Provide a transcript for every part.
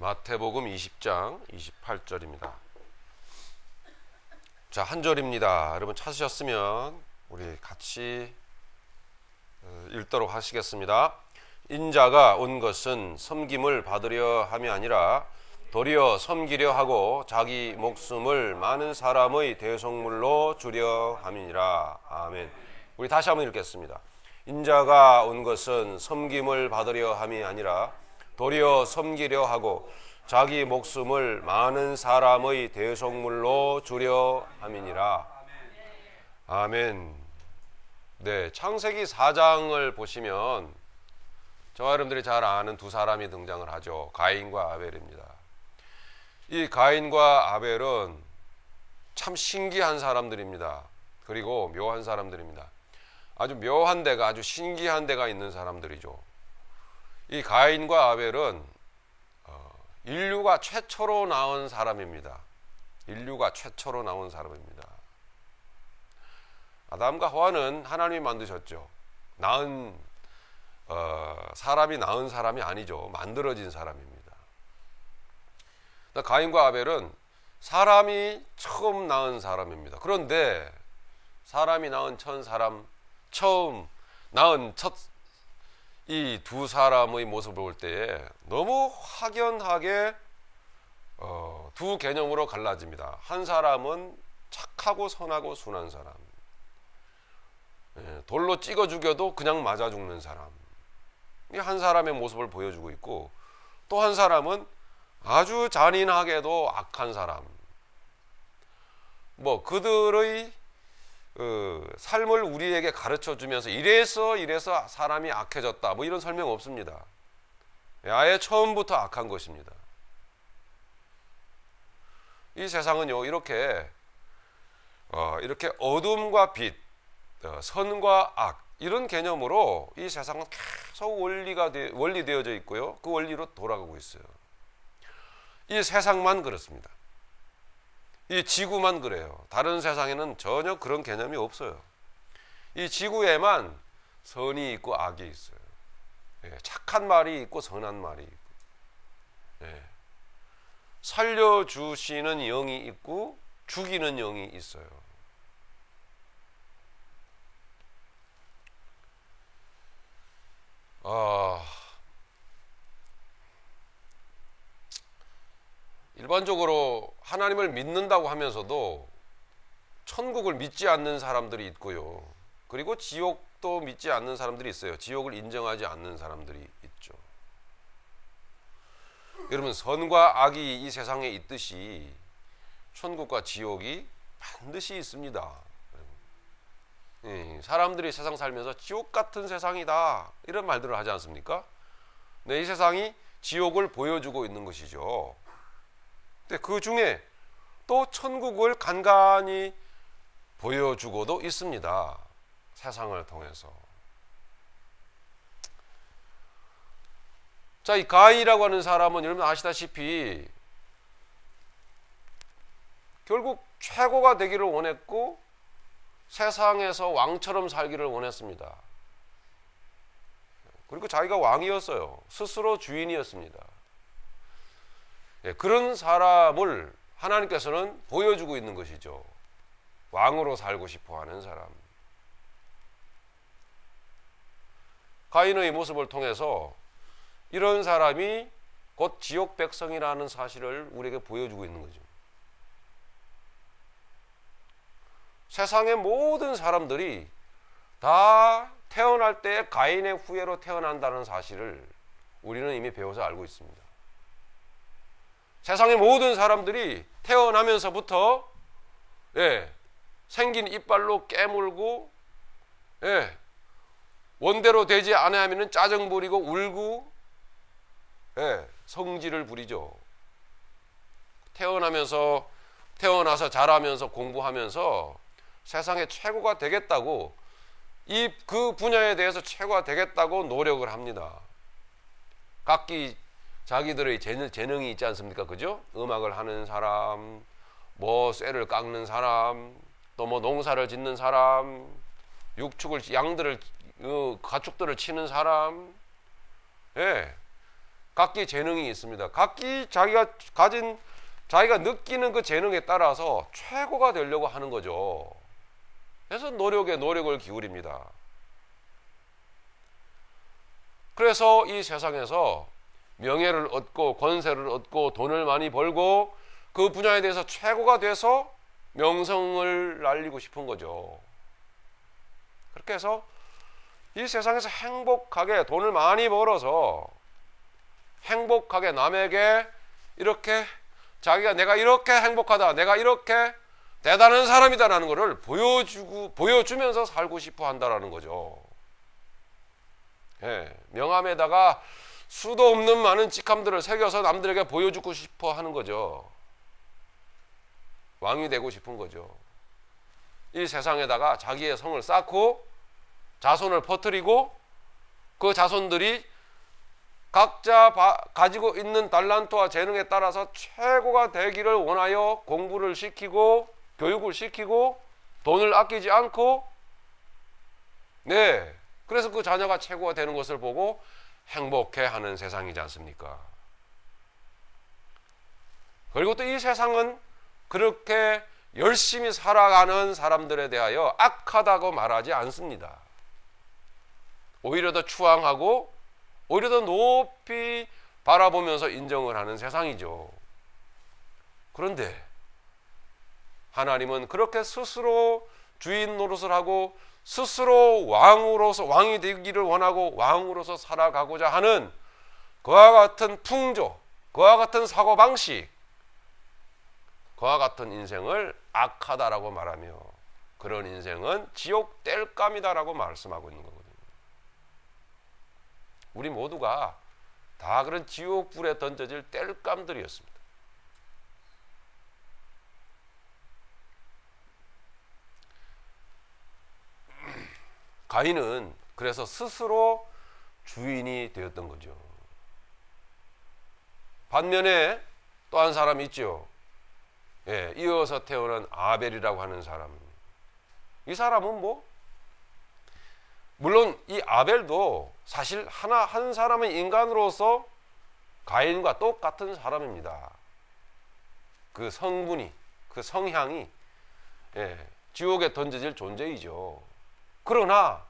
마태복음 20장 28절입니다. 자, 한 절입니다. 여러분 찾으셨으면 우리 같이 읽도록 하시겠습니다. 인자가 온 것은 섬김을 받으려 함이 아니라 도리어 섬기려 하고 자기 목숨을 많은 사람의 대속물로 주려 함이니라. 아멘. 우리 다시 한번 읽겠습니다. 인자가 온 것은 섬김을 받으려 함이 아니라 도리어 섬기려 하고 자기 목숨을 많은 사람의 대속물로 주려 함이니라. 아멘. 네, 창세기 4장을 보시면 저와 여러분들이 잘 아는 두 사람이 등장을 하죠. 가인과 아벨입니다. 이 가인과 아벨은 참 신기한 사람들입니다. 그리고 묘한 사람들입니다. 아주 묘한 데가, 아주 신기한 데가 있는 사람들이죠. 이 가인과 아벨은 인류가 최초로 나온 사람입니다. 인류가 최초로 나온 사람입니다. 아담과 하와는 하나님이 만드셨죠. 사람이 낳은 사람이 아니죠. 만들어진 사람입니다. 가인과 아벨은 사람이 처음 낳은 사람입니다. 그런데 사람이 낳은 처음 낳은 이 두 사람의 모습을 볼 때에 너무 확연하게 두 개념으로 갈라집니다. 한 사람은 착하고 선하고 순한 사람, 돌로 찍어 죽여도 그냥 맞아 죽는 사람, 이 한 사람의 모습을 보여주고 있고, 또 한 사람은 아주 잔인하게도 악한 사람, 그들의 삶을 우리에게 가르쳐 주면서 이래서 사람이 악해졌다 이런 설명 없습니다. 아예 처음부터 악한 것입니다. 이 세상은요, 이렇게 어둠과 빛, 선과 악, 이런 개념으로 이 세상은 계속 원리되어져 있고요, 그 원리로 돌아가고 있어요. 이 세상만 그렇습니다. 이 지구만 그래요. 다른 세상에는 전혀 그런 개념이 없어요. 이 지구에만 선이 있고 악이 있어요. 착한 말이 있고 선한 말이 있고, 살려주시는 영이 있고 죽이는 영이 있어요. 일반적으로 하나님을 믿는다고 하면서도 천국을 믿지 않는 사람들이 있고요, 그리고 지옥도 믿지 않는 사람들이 있어요. 지옥을 인정하지 않는 사람들이 있죠. 여러분, 선과 악이 이 세상에 있듯이 천국과 지옥이 반드시 있습니다. 사람들이 세상 살면서 지옥 같은 세상이다 이런 말들을 하지 않습니까? 네, 이 세상이 지옥을 보여주고 있는 것이죠. 근데 그 중에 또 천국을 간간히 보여주고도 있습니다. 세상을 통해서. 자, 이 가인이라고 하는 사람은 여러분 아시다시피 결국 최고가 되기를 원했고 세상에서 왕처럼 살기를 원했습니다. 그리고 자기가 왕이었어요. 스스로 주인이었습니다. 그런 사람을 하나님께서는 보여주고 있는 것이죠. 왕으로 살고 싶어 하는 사람. 가인의 모습을 통해서 이런 사람이 곧 지옥 백성이라는 사실을 우리에게 보여주고 있는 거죠. 세상의 모든 사람들이 다 태어날 때 가인의 후예로 태어난다는 사실을 우리는 이미 배워서 알고 있습니다. 세상의 모든 사람들이 태어나면서부터 생긴 이빨로 깨물고 원대로 되지 않으면 짜증 부리고 울고 성질을 부리죠. 태어나서 자라면서 공부하면서 세상의 최고가 되겠다고, 그 분야에 대해서 최고가 되겠다고 노력을 합니다. 각기 자기들의 재능이 있지 않습니까? 그죠? 음악을 하는 사람, 쇠를 깎는 사람, 또 농사를 짓는 사람, 가축들을 치는 사람, 각기 재능이 있습니다. 각기 자기가 가진, 자기가 느끼는 그 재능에 따라서 최고가 되려고 하는 거죠. 그래서 노력을 기울입니다. 그래서 이 세상에서 명예를 얻고 권세를 얻고 돈을 많이 벌고 그 분야에 대해서 최고가 돼서 명성을 날리고 싶은 거죠. 그렇게 해서 이 세상에서 행복하게 돈을 많이 벌어서 행복하게 남에게 이렇게 자기가 내가 이렇게 행복하다, 내가 이렇게 대단한 사람이다라는 것을 보여주면서 살고 싶어 한다라는 거죠. 예, 명함에다가 수도 없는 많은 직함들을 새겨서 남들에게 보여주고 싶어 하는 거죠. 왕이 되고 싶은 거죠. 이 세상에다가 자기의 성을 쌓고 자손을 퍼뜨리고 그 자손들이 각자 가지고 있는 달란트와 재능에 따라서 최고가 되기를 원하여 공부를 시키고 교육을 시키고 돈을 아끼지 않고, 네, 그래서 그 자녀가 최고가 되는 것을 보고 행복해하는 세상이지 않습니까? 그리고 또 이 세상은 그렇게 열심히 살아가는 사람들에 대하여 악하다고 말하지 않습니다. 오히려 더 추앙하고 오히려 더 높이 바라보면서 인정을 하는 세상이죠. 그런데 하나님은 그렇게 스스로 주인 노릇을 하고 스스로 왕이 되기를 원하고 왕으로서 살아가고자 하는 그와 같은 풍조, 그와 같은 사고방식, 그와 같은 인생을 악하다라고 말하며 그런 인생은 지옥 땔감이다라고 말씀하고 있는 거거든요. 우리 모두가 다 그런 지옥불에 던져질 땔감들이었습니다. 가인은 그래서 스스로 주인이 되었던 거죠. 반면에 또 한 사람이 있죠. 예, 이어서 태어난 아벨이라고 하는 사람. 이 사람은 물론 이 아벨도 사실 한 사람의 인간으로서 가인과 똑같은 사람입니다. 그 성분이, 그 성향이, 예, 지옥에 던져질 존재이죠. 그러나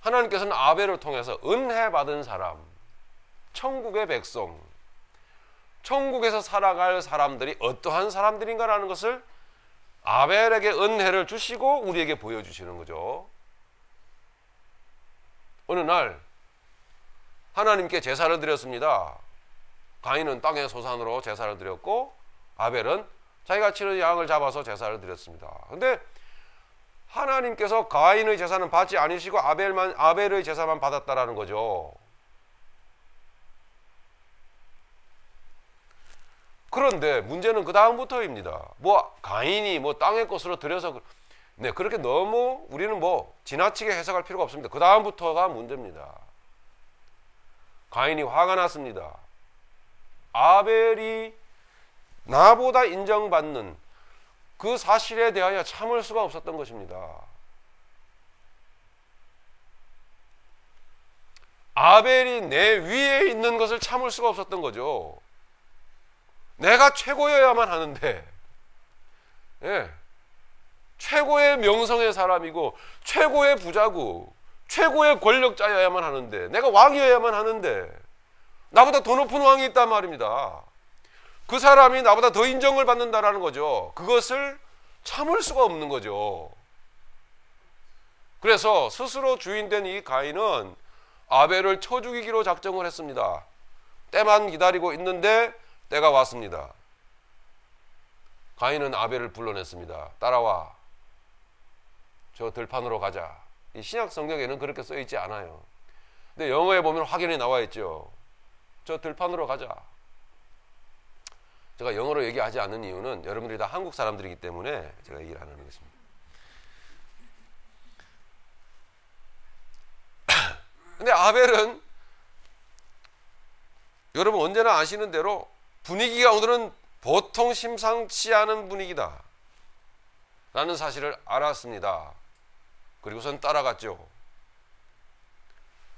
하나님께서는 아벨을 통해서 은혜 받은 사람, 천국의 백성, 천국에서 살아갈 사람들이 어떠한 사람들인가라는 것을 아벨에게 은혜를 주시고 우리에게 보여주시는 거죠. 어느 날 하나님께 제사를 드렸습니다. 가인은 땅의 소산으로 제사를 드렸고 아벨은 자기가 치는 양을 잡아서 제사를 드렸습니다. 그런데 하나님께서 가인의 제사는 받지 않으시고 아벨의 제사만 받았다라는 거죠. 그런데 문제는 그 다음부터입니다. 가인이 땅의 것으로 드려서, 네, 그렇게 너무 우리는 지나치게 해석할 필요가 없습니다. 그 다음부터가 문제입니다. 가인이 화가 났습니다. 아벨이 나보다 인정받는 그 사실에 대하여 참을 수가 없었던 것입니다. 아벨이 내 위에 있는 것을 참을 수가 없었던 거죠. 내가 최고여야만 하는데, 예, 최고의 명성의 사람이고 최고의 부자고 최고의 권력자여야만 하는데, 내가 왕이어야만 하는데 나보다 더 높은 왕이 있단 말입니다. 그 사람이 나보다 더 인정을 받는다라는 거죠. 그것을 참을 수가 없는 거죠. 그래서 스스로 주인된 이 가인은 아벨을 쳐 죽이기로 작정을 했습니다. 때만 기다리고 있는데 때가 왔습니다. 가인은 아벨을 불러냈습니다. 따라와. 저 들판으로 가자. 이 신약 성경에는 그렇게 써 있지 않아요. 근데 영어에 보면 확연히 나와 있죠. 저 들판으로 가자. 제가 영어로 얘기하지 않는 이유는 여러분들이 다 한국 사람들이기 때문에 제가 얘기를 안 하는 것입니다. 근데 아벨은 여러분 언제나 아시는 대로 분위기가 오늘은 보통 심상치 않은 분위기다 라는 사실을 알았습니다. 그리고선 따라갔죠.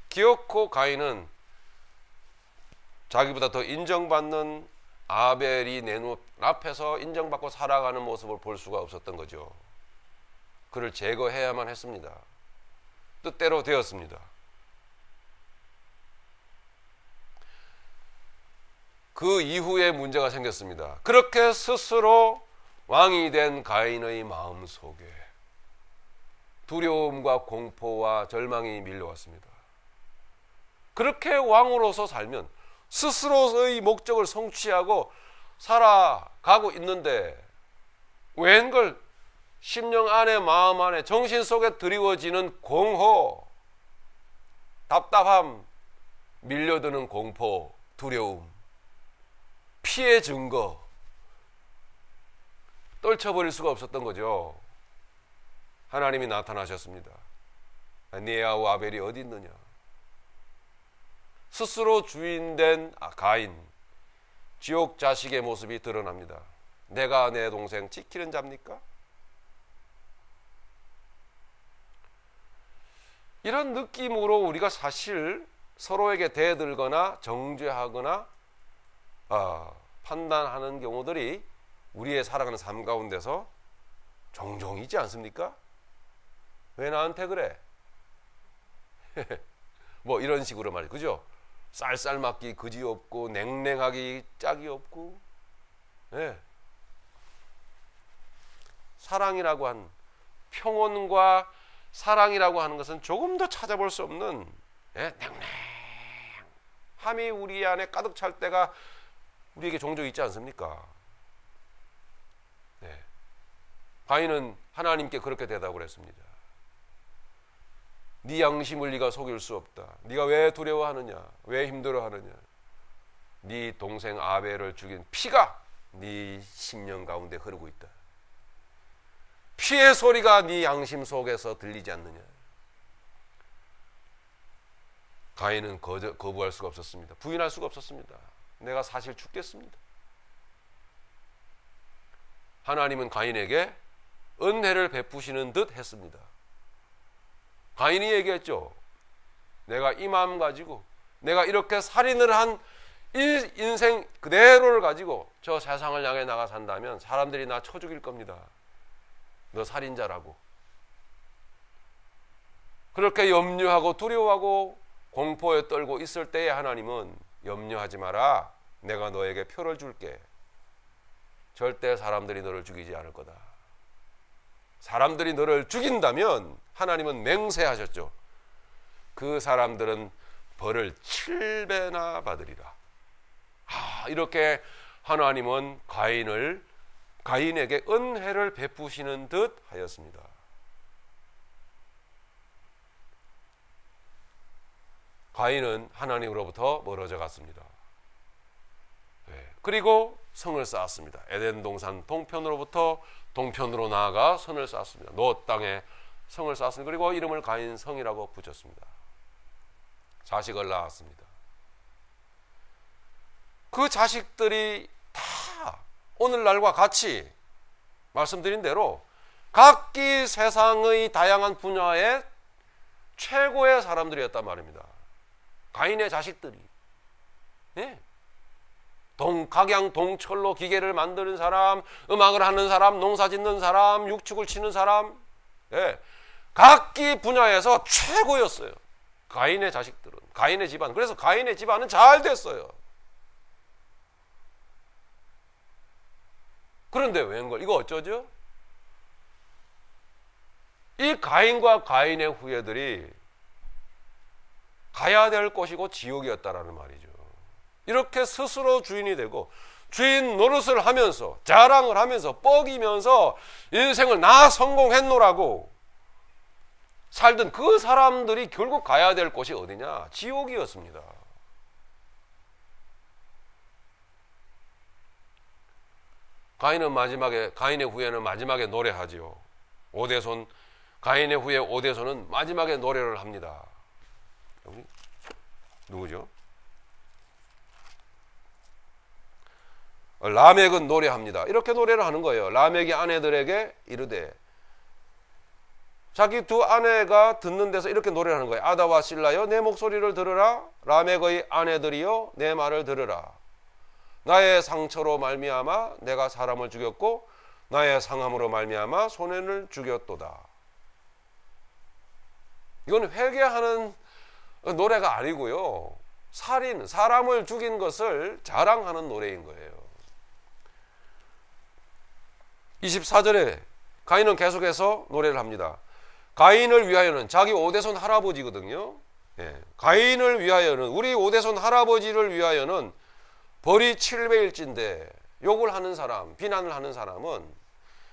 기어코 가인은 자기보다 더 인정받는 아벨이 내 눈앞에서 인정받고 살아가는 모습을 볼 수가 없었던 거죠. 그를 제거해야만 했습니다. 뜻대로 되었습니다. 그 이후에 문제가 생겼습니다. 그렇게 스스로 왕이 된 가인의 마음 속에 두려움과 공포와 절망이 밀려왔습니다. 그렇게 왕으로서 살면 스스로의 목적을 성취하고 살아가고 있는데 웬걸 심령 안에 마음 안에 정신 속에 드리워지는 공허, 답답함, 밀려드는 공포, 두려움, 피해 증거 떨쳐버릴 수가 없었던 거죠. 하나님이 나타나셨습니다. 네 아우 아벨이 어디 있느냐. 스스로 주인된 가인, 지옥 자식의 모습이 드러납니다. 내가 내 동생 지키는 자입니까? 이런 느낌으로 우리가 사실 서로에게 대들거나 정죄하거나 판단하는 경우들이 우리의 살아가는 삶 가운데서 종종 있지 않습니까? 왜 나한테 그래? 뭐 이런 식으로 말이죠. 그죠? 쌀쌀맞기 그지 없고 냉랭하기 짝이 없고, 네. 사랑이라고 한 평온과 사랑이라고 하는 것은 조금 더 찾아볼 수 없는 냉랭함이 우리 안에 가득 찰 때가 우리에게 종종 있지 않습니까? 네. 가인은 하나님께 그렇게 대답을 했습니다. 네 양심을 네가 속일 수 없다. 네가 왜 두려워하느냐? 왜 힘들어하느냐? 네 동생 아벨을 죽인 피가 네 심령 가운데 흐르고 있다. 피의 소리가 네 양심 속에서 들리지 않느냐? 가인은 거부할 수가 없었습니다. 부인할 수가 없었습니다. 내가 사실 죽겠습니다. 하나님은 가인에게 은혜를 베푸시는 듯 했습니다. 가인이 얘기했죠. 내가 이 마음 가지고 내가 이렇게 살인을 한 이 인생 그대로를 가지고 저 세상을 향해 나가 산다면 사람들이 나 쳐 죽일 겁니다. 너 살인자라고. 그렇게 염려하고 두려워하고 공포에 떨고 있을 때에 하나님은 염려하지 마라. 내가 너에게 표를 줄게. 절대 사람들이 너를 죽이지 않을 거다. 사람들이 너를 죽인다면 하나님은 맹세하셨죠. 그 사람들은 벌을 7배나 받으리라. 이렇게 하나님은 가인에게 은혜를 베푸시는 듯 하였습니다. 가인은 하나님으로부터 멀어져 갔습니다. 그리고 성을 쌓았습니다. 에덴 동산 동편으로부터 동편으로 나아가 성을 쌓았습니다. 노 땅에 성을 쌓았습니다. 그리고 이름을 가인 성이라고 붙였습니다. 자식을 낳았습니다. 그 자식들이 다 오늘날과 같이 말씀드린 대로 각기 세상의 다양한 분야의 최고의 사람들이었단 말입니다. 가인의 자식들이. 네. 각양 동철로 기계를 만드는 사람, 음악을 하는 사람, 농사 짓는 사람, 육축을 치는 사람, 네. 각기 분야에서 최고였어요. 가인의 자식들은, 가인의 집안. 그래서 가인의 집안은 잘 됐어요. 그런데 웬걸, 이거 어쩌죠? 이 가인과 가인의 후예들이 가야 될 곳이고 지옥이었다라는 말이죠. 이렇게 스스로 주인이 되고 주인 노릇을 하면서 자랑을 하면서 뻐기면서 인생을 나 성공했노라고 살던 그 사람들이 결국 가야 될 곳이 어디냐? 지옥이었습니다. 가인의 후예는 마지막에 노래하지요. 오대손, 가인의 후예 오대손은 마지막에 노래를 합니다. 누구죠? 라멕은 노래합니다. 이렇게 노래를 하는 거예요. 라멕이 아내들에게 이르되 자기 두 아내가 듣는 데서 이렇게 노래를 하는 거예요. 아다와 실라여 내 목소리를 들으라. 라멕의 아내들이여 내 말을 들으라. 나의 상처로 말미암아 내가 사람을 죽였고 나의 상함으로 말미암아 소년을 죽였도다. 이건 회개하는 노래가 아니고요. 살인, 사람을 죽인 것을 자랑하는 노래인 거예요. 24절에 가인은 계속해서 노래를 합니다. 가인을 위하여는, 자기 오대손 할아버지거든요. 예, 가인을 위하여는, 우리 오대손 할아버지를 위하여는 벌이 7배일진데, 욕을 하는 사람, 비난을 하는 사람은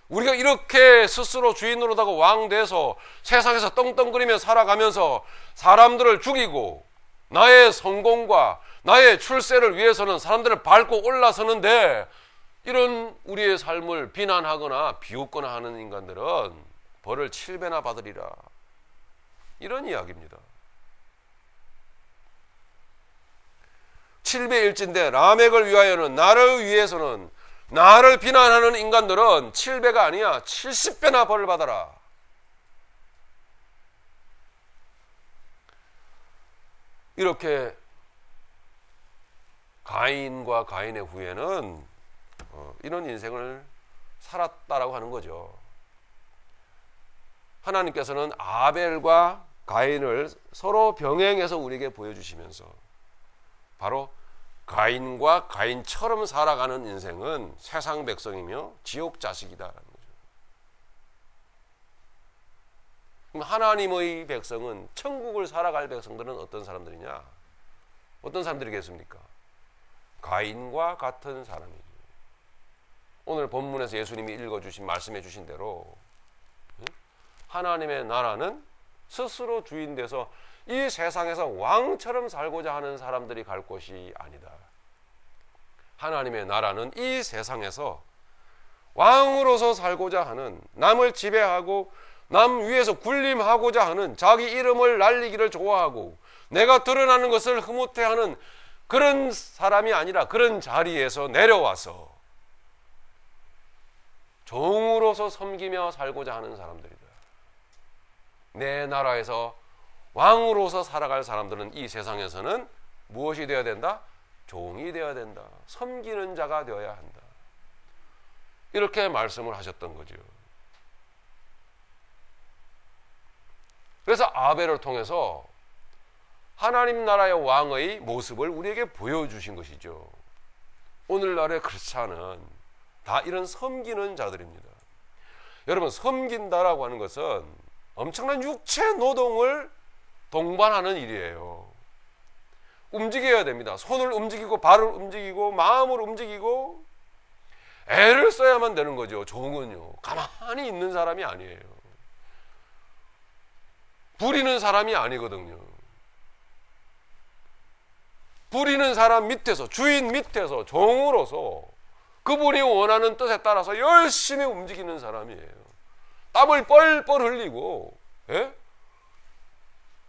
우리가 이렇게 스스로 주인 노릇하고 왕 돼서 세상에서 떵떵거리며 살아가면서 사람들을 죽이고 나의 성공과 나의 출세를 위해서는 사람들을 밟고 올라서는데, 이런 우리의 삶을 비난하거나 비웃거나 하는 인간들은 벌을 7배나 받으리라. 이런 이야기입니다. 7배일진데 라멕을 위하여는, 나를 위해서는, 나를 비난하는 인간들은 7배가 아니야 70배나 벌을 받아라. 이렇게 가인과 가인의 후예는 이런 인생을 살았다라고 하는 거죠. 하나님께서는 아벨과 가인을 서로 병행해서 우리에게 보여주시면서 바로 가인과 가인처럼 살아가는 인생은 세상 백성이며 지옥 자식이다라는 거죠. 그럼 하나님의 백성은, 천국을 살아갈 백성들은 어떤 사람들이냐? 어떤 사람들이겠습니까? 가인과 같은 사람이죠. 오늘 본문에서 예수님이 읽어주신, 말씀해 주신 대로 하나님의 나라는 스스로 주인 돼서 이 세상에서 왕처럼 살고자 하는 사람들이 갈 곳이 아니다. 하나님의 나라는 이 세상에서 왕으로서 살고자 하는, 남을 지배하고 남 위에서 군림하고자 하는, 자기 이름을 날리기를 좋아하고 내가 드러나는 것을 흐뭇해하는 그런 사람이 아니라, 그런 자리에서 내려와서 종으로서 섬기며 살고자 하는 사람들이다. 내 나라에서 왕으로서 살아갈 사람들은 이 세상에서는 무엇이 되어야 된다? 종이 되어야 된다. 섬기는 자가 되어야 한다. 이렇게 말씀을 하셨던 거죠. 그래서 아벨을 통해서 하나님 나라의 왕의 모습을 우리에게 보여주신 것이죠. 오늘날의 크리스찬은 다 이런 섬기는 자들입니다. 여러분, 섬긴다라고 하는 것은 엄청난 육체 노동을 동반하는 일이에요. 움직여야 됩니다. 손을 움직이고 발을 움직이고 마음을 움직이고 애를 써야만 되는 거죠. 종은요, 가만히 있는 사람이 아니에요. 부리는 사람이 아니거든요. 부리는 사람 밑에서, 주인 밑에서 종으로서 그분이 원하는 뜻에 따라서 열심히 움직이는 사람이에요. 땀을 뻘뻘 흘리고, 예?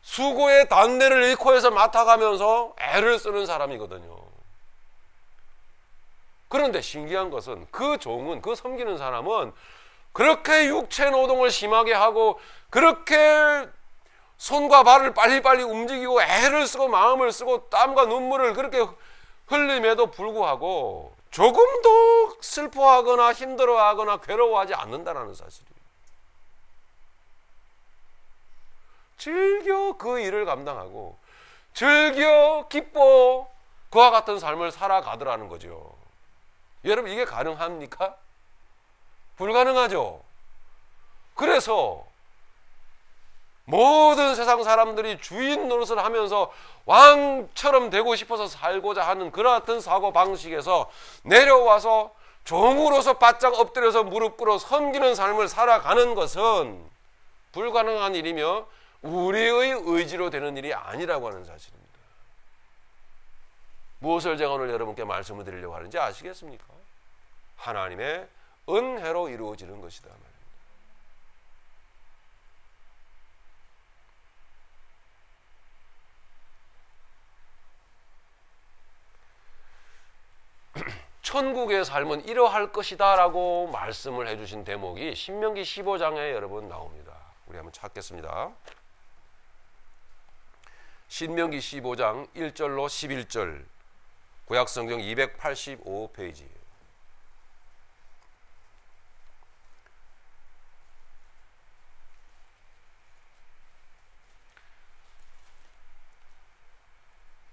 수고의 단내를 이 코에서 맡아가면서 애를 쓰는 사람이거든요. 그런데 신기한 것은 그 종은, 그 섬기는 사람은 그렇게 육체 노동을 심하게 하고 그렇게 손과 발을 빨리빨리 움직이고 애를 쓰고 마음을 쓰고 땀과 눈물을 그렇게 흘림에도 불구하고 조금도 슬퍼하거나 힘들어하거나 괴로워하지 않는다는 사실이에요. 즐겨 그 일을 감당하고 즐겨 기뻐 그와 같은 삶을 살아가더라는 거죠. 여러분, 이게 가능합니까? 불가능하죠. 그래서 모든 세상 사람들이 주인 노릇을 하면서 왕처럼 되고 싶어서 살고자 하는 그런 같은 사고방식에서 내려와서 종으로서 바짝 엎드려서 무릎 꿇어 섬기는 삶을 살아가는 것은 불가능한 일이며 우리의 의지로 되는 일이 아니라고 하는 사실입니다. 무엇을 제가 오늘 여러분께 말씀을 드리려고 하는지 아시겠습니까? 하나님의 은혜로 이루어지는 것이다 말입니다. 천국의 삶은 이러할 것이다 라고 말씀을 해주신 대목이 신명기 15장에 여러분 나옵니다. 우리 한번 찾겠습니다. 신명기 15장 1절로 11절, 구약성경 285페이지.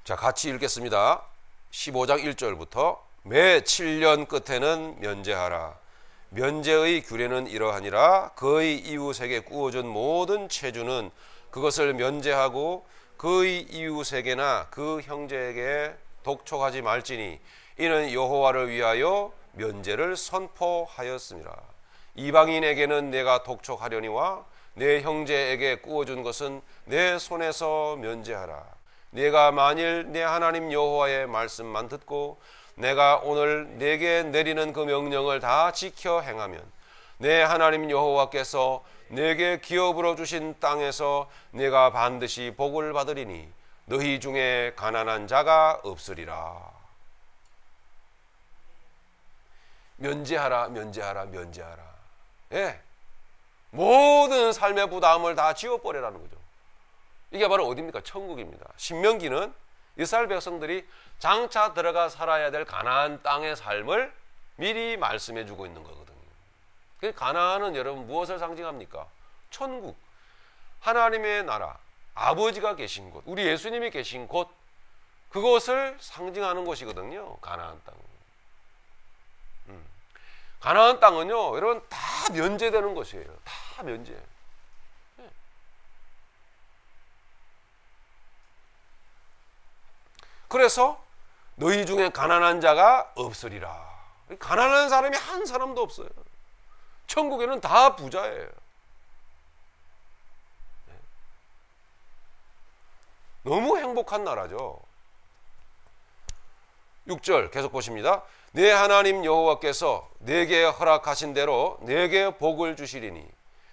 자, 같이 읽겠습니다. 15장 1절부터 매 7년 끝에는 면제하라. 면제의 규례는 이러하니라. 그의 이웃에게 구워준 모든 체주는 그것을 면제하고 그의 이웃에게나 그 형제에게 독촉하지 말지니 이는 여호와를 위하여 면제를 선포하였습니다. 이방인에게는 내가 독촉하려니와 내 형제에게 구워준 것은 내 손에서 면제하라. 내가 만일 내 하나님 여호와의 말씀만 듣고 내가 오늘 내게 내리는 그 명령을 다 지켜 행하면 내 하나님 여호와께서 내게 기업으로 주신 땅에서 내가 반드시 복을 받으리니 너희 중에 가난한 자가 없으리라. 면제하라, 면제하라, 면제하라. 예, 모든 삶의 부담을 다 지워버리라는 거죠. 이게 바로 어디입니까? 천국입니다. 신명기는 이스라엘 백성들이 장차 들어가 살아야 될 가나안 땅의 삶을 미리 말씀해 주고 있는 거거든요. 가나안은 여러분 무엇을 상징합니까? 천국, 하나님의 나라, 아버지가 계신 곳, 우리 예수님이 계신 곳, 그것을 상징하는 곳이거든요. 가나안 땅은. 가나안 땅은요, 여러분 다 면제되는 곳이에요. 다 면제. 그래서 너희 중에 가난한 자가 없으리라. 가난한 사람이 한 사람도 없어요. 천국에는 다 부자예요. 너무 행복한 나라죠. 6절 계속 보십니다. 내 하나님 여호와께서 내게 허락하신 대로 내게 복을 주시리니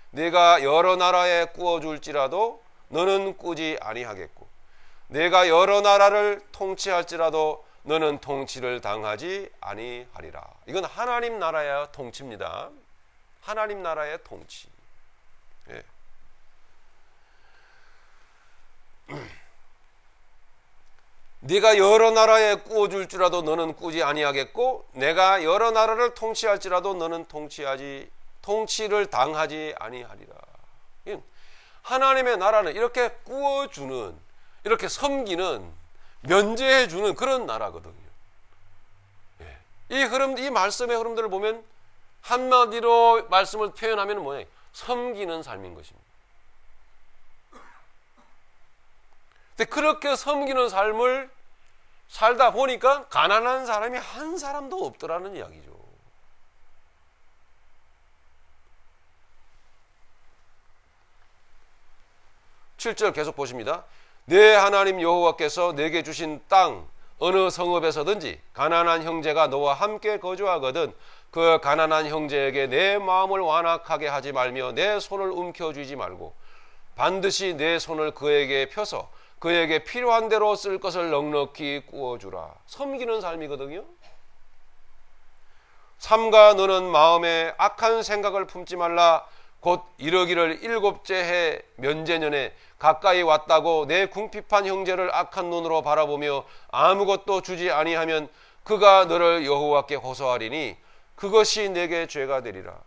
내가 여러 나라에 구워줄지라도 너는 꾸지 아니하겠고 내가 여러 나라를 통치할지라도 너는 통치를 당하지 아니하리라. 이건 하나님 나라의 통치입니다. 하나님 나라의 통치. 예. 네가 여러 나라에 구워줄지라도 너는 꾸지 아니하겠고 내가 여러 나라를 통치할지라도 너는 통치를 당하지 아니하리라. 하나님의 나라는 이렇게 구워주는, 이렇게 섬기는, 면제해주는 그런 나라거든요. 예. 이 말씀의 흐름들을 보면 한마디로 말씀을 표현하면 뭐예요? 섬기는 삶인 것입니다. 근데 그렇게 섬기는 삶을 살다 보니까 가난한 사람이 한 사람도 없더라는 이야기죠. (7절) 계속 보십니다. 내 하나님 여호와께서 내게 주신 땅 어느 성읍에서든지 가난한 형제가 너와 함께 거주하거든 그 가난한 형제에게 내 마음을 완악하게 하지 말며 내 손을 움켜쥐지 말고 반드시 내 손을 그에게 펴서 그에게 필요한 대로 쓸 것을 넉넉히 구워주라. 섬기는 삶이거든요. 삼가 너는 마음에 악한 생각을 품지 말라. 곧 이러기를 7째 해 면제년에 가까이 왔다고 내 궁핍한 형제를 악한 눈으로 바라보며 아무것도 주지 아니하면 그가 너를 여호와께 호소하리니 그것이 내게 죄가 되리라.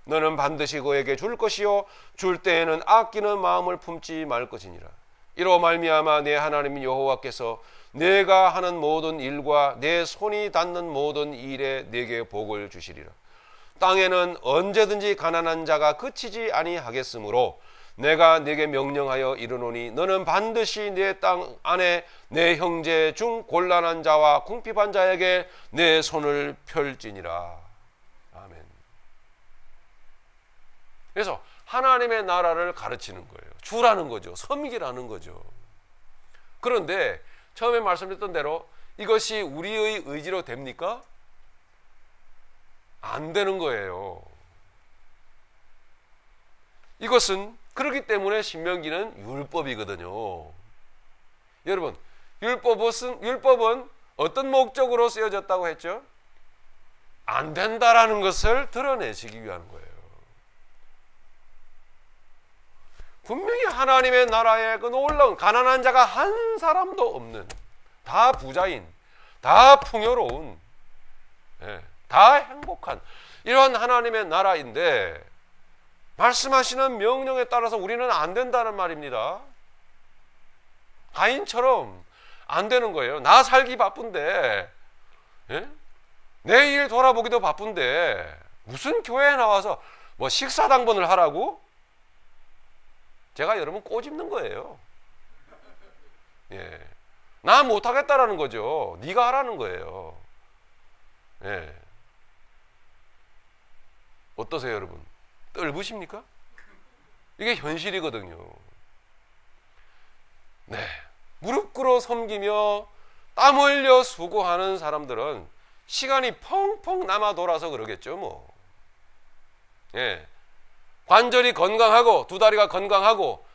너는 반드시 그에게 줄 것이요 줄 때에는 아끼는 마음을 품지 말 것이니라. 이로 말미암아 내 하나님 여호와께서 내가 하는 모든 일과 내 손이 닿는 모든 일에 내게 복을 주시리라. 땅에는 언제든지 가난한 자가 그치지 아니하겠으므로 내가 네게 명령하여 이르노니 너는 반드시 내 땅 안에 내 형제 중 곤란한 자와 궁핍한 자에게 내 손을 펼지니라. 아멘. 그래서 하나님의 나라를 가르치는 거예요. 주라는 거죠. 섬기라는 거죠. 그런데 처음에 말씀드렸던 대로 이것이 우리의 의지로 됩니까? 안 되는 거예요. 이것은 그렇기 때문에 신명기는 율법이거든요. 여러분, 율법은 어떤 목적으로 쓰여졌다고 했죠? 안 된다라는 것을 드러내시기 위한 거예요. 분명히 하나님의 나라에 그 놀라운 가난한 자가 한 사람도 없는, 다 부자인, 다 풍요로운, 다 행복한 이러한 하나님의 나라인데 말씀하시는 명령에 따라서 우리는 안 된다는 말입니다. 가인처럼 안 되는 거예요. 나 살기 바쁜데, 내 일 돌아보기도 바쁜데 무슨 교회에 나와서 뭐 식사 당번을 하라고? 제가 여러분 꼬집는 거예요. 나 못하겠다라는 거죠. 네가 하라는 거예요. 어떠세요, 여러분? 떨부십니까? 이게 현실이거든요. 네, 무릎 꿇어 섬기며 땀 흘려 수고하는 사람들은 시간이 펑펑 남아 돌아서 그러겠죠, 뭐. 관절이 건강하고 두 다리가 건강하고,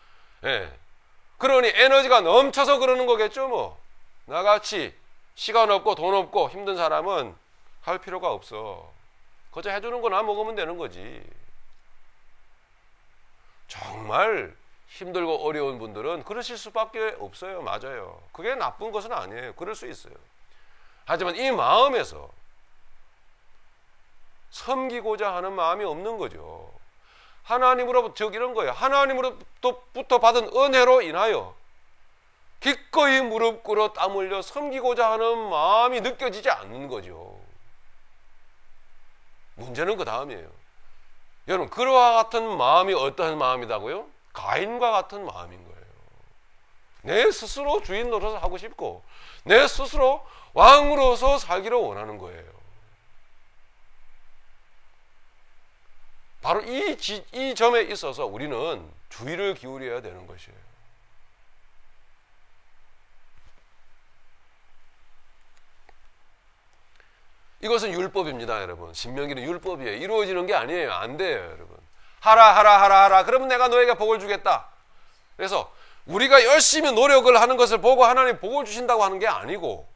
그러니 에너지가 넘쳐서 그러는 거겠죠, 뭐. 나같이 시간 없고 돈 없고 힘든 사람은 할 필요가 없어. 거저 해주는 거나 먹으면 되는 거지. 정말 힘들고 어려운 분들은 그러실 수밖에 없어요. 맞아요. 그게 나쁜 것은 아니에요. 그럴 수 있어요. 하지만 이 마음에서 섬기고자 하는 마음이 없는 거죠. 하나님으로부터, 즉 이런 거예요. 하나님으로부터 받은 은혜로 인하여 기꺼이 무릎 꿇어 땀 흘려 섬기고자 하는 마음이 느껴지지 않는 거죠. 문제는 그 다음이에요. 여러분, 그와 같은 마음이 어떤 마음이다고요? 가인과 같은 마음인 거예요. 내 스스로 주인 노릇을 하고 싶고 내 스스로 왕으로서 살기를 원하는 거예요. 바로 이 점에 있어서 우리는 주의를 기울여야 되는 것이에요. 이것은 율법입니다, 여러분. 신명기는 율법이에요. 이루어지는 게 아니에요. 안 돼요, 여러분. 하라. 그러면 내가 너에게 복을 주겠다. 그래서 우리가 열심히 노력을 하는 것을 보고 하나님 복을 주신다고 하는 게 아니고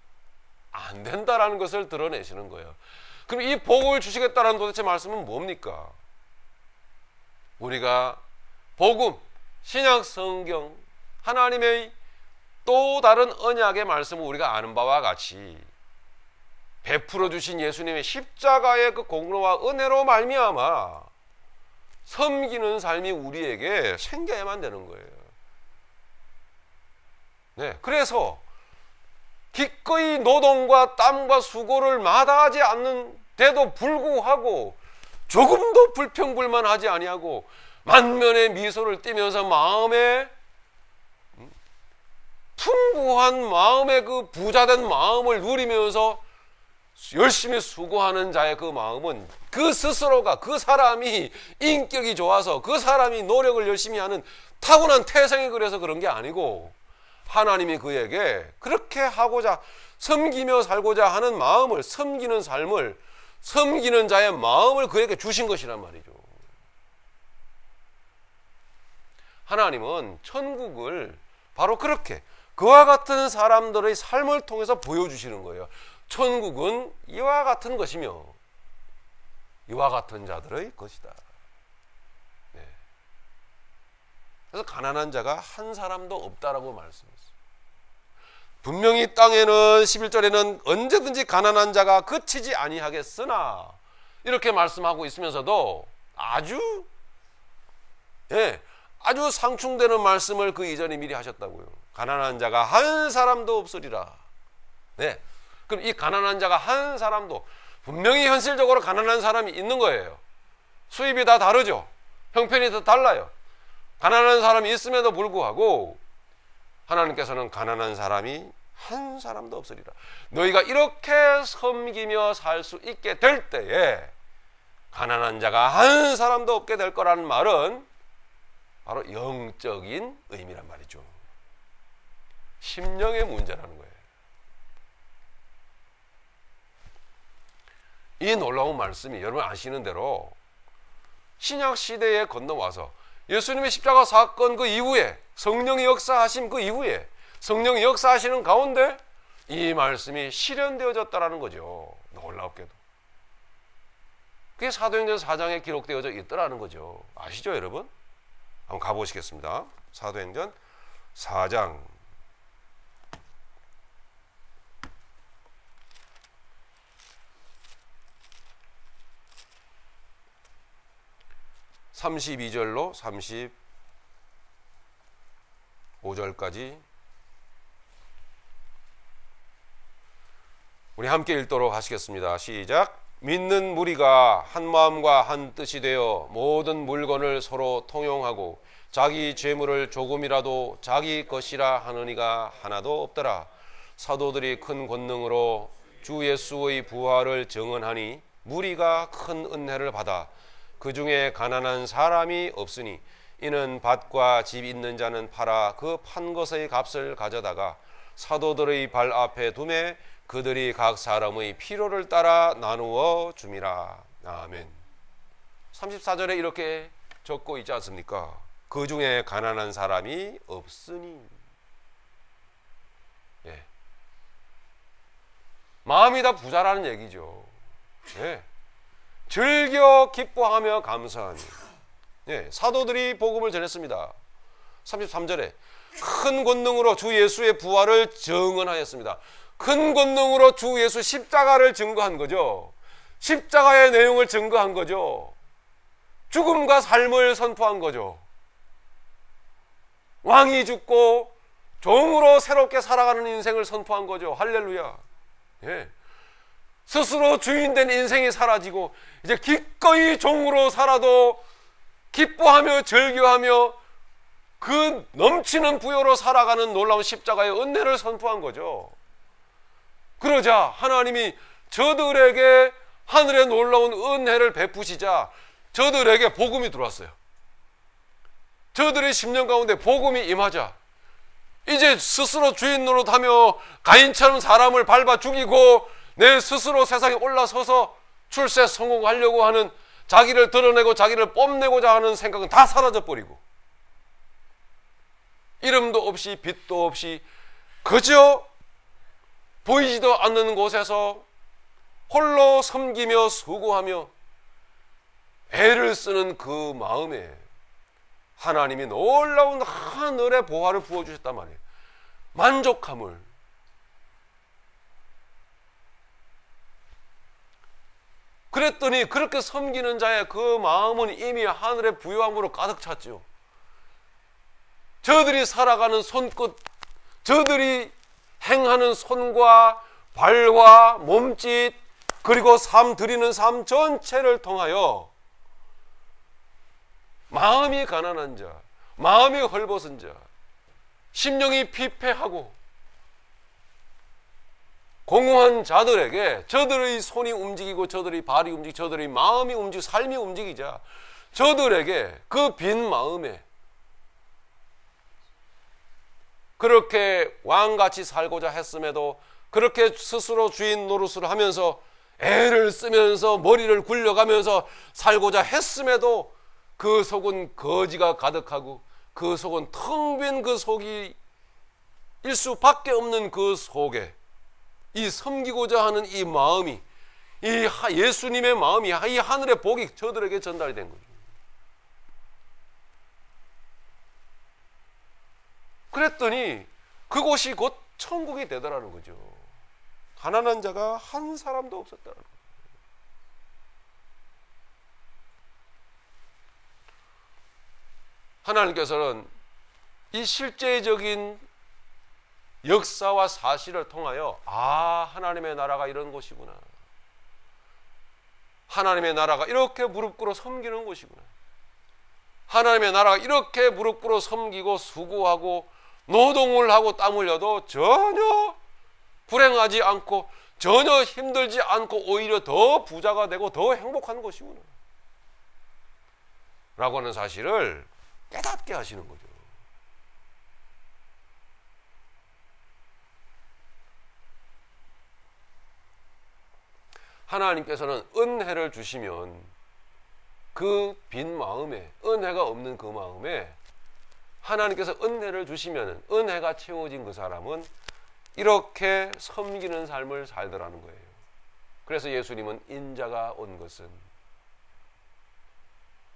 안 된다라는 것을 드러내시는 거예요. 그럼 이 복을 주시겠다라는 도대체 말씀은 뭡니까? 우리가 복음, 신약 성경, 하나님의 또 다른 언약의 말씀을 우리가 아는 바와 같이 베풀어 주신 예수님의 십자가의 그 공로와 은혜로 말미암아 섬기는 삶이 우리에게 생겨야만 되는 거예요. 네, 그래서 기꺼이 노동과 땀과 수고를 마다하지 않는데도 불구하고 조금도 불평불만하지 아니하고 만면의 미소를 띠면서 마음에 풍부한 마음의 그 부자된 마음을 누리면서 열심히 수고하는 자의 그 마음은 그 스스로가, 그 사람이 인격이 좋아서 그 사람이 노력을 열심히 하는 타고난 태생이 그래서 그런 게 아니고 하나님이 그에게 그렇게 하고자 섬기며 살고자 하는 마음을, 섬기는 삶을, 섬기는 자의 마음을 그에게 주신 것이란 말이죠. 하나님은 천국을 바로 그렇게 그와 같은 사람들의 삶을 통해서 보여주시는 거예요. 천국은 이와 같은 것이며 이와 같은 자들의 것이다. 네. 그래서 가난한 자가 한 사람도 없다라고 말씀했어요. 분명히 땅에는 11절에는 언제든지 가난한 자가 그치지 아니하겠으나 이렇게 말씀하고 있으면서도 아주 상충되는 말씀을 그 이전에 미리 하셨다고요. 가난한 자가 한 사람도 없으리라. 네. 그럼 이 가난한 자가 한 사람도, 분명히 현실적으로 가난한 사람이 있는 거예요. 수입이 다 다르죠. 형편이 다 달라요. 가난한 사람이 있음에도 불구하고 하나님께서는 가난한 사람이 한 사람도 없으리라. 너희가 이렇게 섬기며 살 수 있게 될 때에 가난한 자가 한 사람도 없게 될 거라는 말은 바로 영적인 의미란 말이죠. 심령의 문제라는 거예요. 이 놀라운 말씀이 여러분 아시는 대로 신약 시대에 건너와서 예수님의 십자가 사건 그 이후에 성령이 역사하신 그 이후에 성령이 역사하시는 가운데 이 말씀이 실현되어졌다라는 거죠. 놀랍게도. 그게 사도행전 4장에 기록되어져 있더라는 거죠. 아시죠, 여러분? 한번 가보시겠습니다. 사도행전 4장 32절로 35절까지 우리 함께 읽도록 하시겠습니다. 시작. 믿는 무리가 한 마음과 한 뜻이 되어 모든 물건을 서로 통용하고 자기 재물을 조금이라도 자기 것이라 하는 이가 하나도 없더라. 사도들이 큰 권능으로 주 예수의 부활을 증언하니 무리가 큰 은혜를 받아 그 중에 가난한 사람이 없으니 이는 밭과 집 있는 자는 팔아 그 판 것의 값을 가져다가 사도들의 발 앞에 두매 그들이 각 사람의 필요를 따라 나누어 줌이라. 아멘. 34절에 이렇게 적고 있지 않습니까? 그 중에 가난한 사람이 없으니. 예. 마음이 다 부자라는 얘기죠. 예. 즐겨 기뻐하며 감사하니. 예. 사도들이 복음을 전했습니다. 33절에 큰 권능으로 주 예수의 부활을 증언하였습니다. 큰 권능으로 주 예수 십자가를 증거한 거죠. 십자가의 내용을 증거한 거죠. 죽음과 삶을 선포한 거죠. 왕이 죽고 종으로 새롭게 살아가는 인생을 선포한 거죠. 할렐루야. 예. 스스로 주인된 인생이 사라지고 이제 기꺼이 종으로 살아도 기뻐하며 즐겨하며 그 넘치는 부여로 살아가는 놀라운 십자가의 은혜를 선포한 거죠. 그러자 하나님이 저들에게 하늘의 놀라운 은혜를 베푸시자 저들에게 복음이 들어왔어요. 저들의 심령 가운데 복음이 임하자 이제 스스로 주인 노릇하며 가인처럼 사람을 밟아 죽이고 내 스스로 세상에 올라서서 출세 성공하려고 하는 자기를 드러내고 자기를 뽐내고자 하는 생각은 다 사라져버리고 이름도 없이 빛도 없이 그저 보이지도 않는 곳에서 홀로 섬기며 수고하며 애를 쓰는 그 마음에 하나님이 놀라운 하늘의 보화를 부어주셨단 말이에요. 만족함을. 그랬더니 그렇게 섬기는 자의 그 마음은 이미 하늘의 부유함으로 가득 찼죠. 저들이 살아가는 손끝, 저들이 행하는 손과 발과 몸짓 그리고 삶 드리는 삶 전체를 통하여 마음이 가난한 자, 마음이 헐벗은 자, 심령이 피폐하고 공허한 자들에게 저들의 손이 움직이고 저들의 발이 움직이고 저들의 마음이 움직이고 삶이 움직이자 저들에게 그 빈 마음에 그렇게 왕같이 살고자 했음에도 그렇게 스스로 주인 노릇을 하면서 애를 쓰면서 머리를 굴려가면서 살고자 했음에도 그 속은 거지가 가득하고 그 속은 텅 빈 그 속이 일 수밖에 없는 그 속에 이 섬기고자 하는 이 마음이 이 예수님의 마음이 이 하늘의 복이 저들에게 전달이 된 거죠. 그랬더니 그곳이 곧 천국이 되더라는 거죠. 가난한 자가 한 사람도 없었다는 거예요. 하나님께서는 이 실제적인 역사와 사실을 통하여 하나님의 나라가 이런 곳이구나. 하나님의 나라가 이렇게 무릎 꿇어 섬기는 곳이구나. 하나님의 나라가 이렇게 무릎 꿇어 섬기고 수고하고 노동을 하고 땀 흘려도 전혀 불행하지 않고 전혀 힘들지 않고 오히려 더 부자가 되고 더 행복한 것이구나 라고 하는 사실을 깨닫게 하시는 거죠. 하나님께서는 은혜를 주시면 그 빈 마음에 은혜가 없는 그 마음에 하나님께서 은혜를 주시면 은혜가 채워진 그 사람은 이렇게 섬기는 삶을 살더라는 거예요. 그래서 예수님은 인자가 온 것은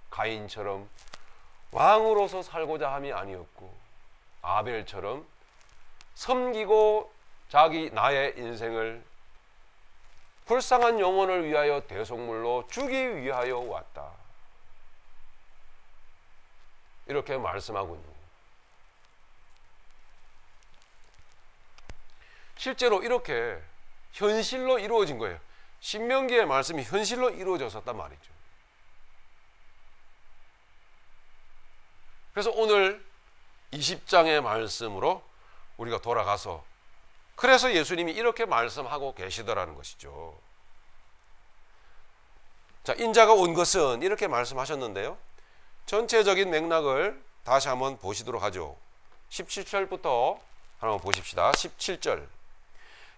가인처럼 왕으로서 살고자 함이 아니었고 아벨처럼 섬기고 나의 인생을 불쌍한 영혼을 위하여 대속물로 주기 위하여 왔다. 이렇게 말씀하고 있는 거예요. 실제로 이렇게 현실로 이루어진 거예요. 신명기의 말씀이 현실로 이루어졌었단 말이죠. 그래서 오늘 20장의 말씀으로 우리가 돌아가서 그래서 예수님이 이렇게 말씀하고 계시더라는 것이죠. 자, 인자가 온 것은 이렇게 말씀하셨는데요. 전체적인 맥락을 다시 한번 보시도록 하죠. 17절부터 한번 보십시다. 17절.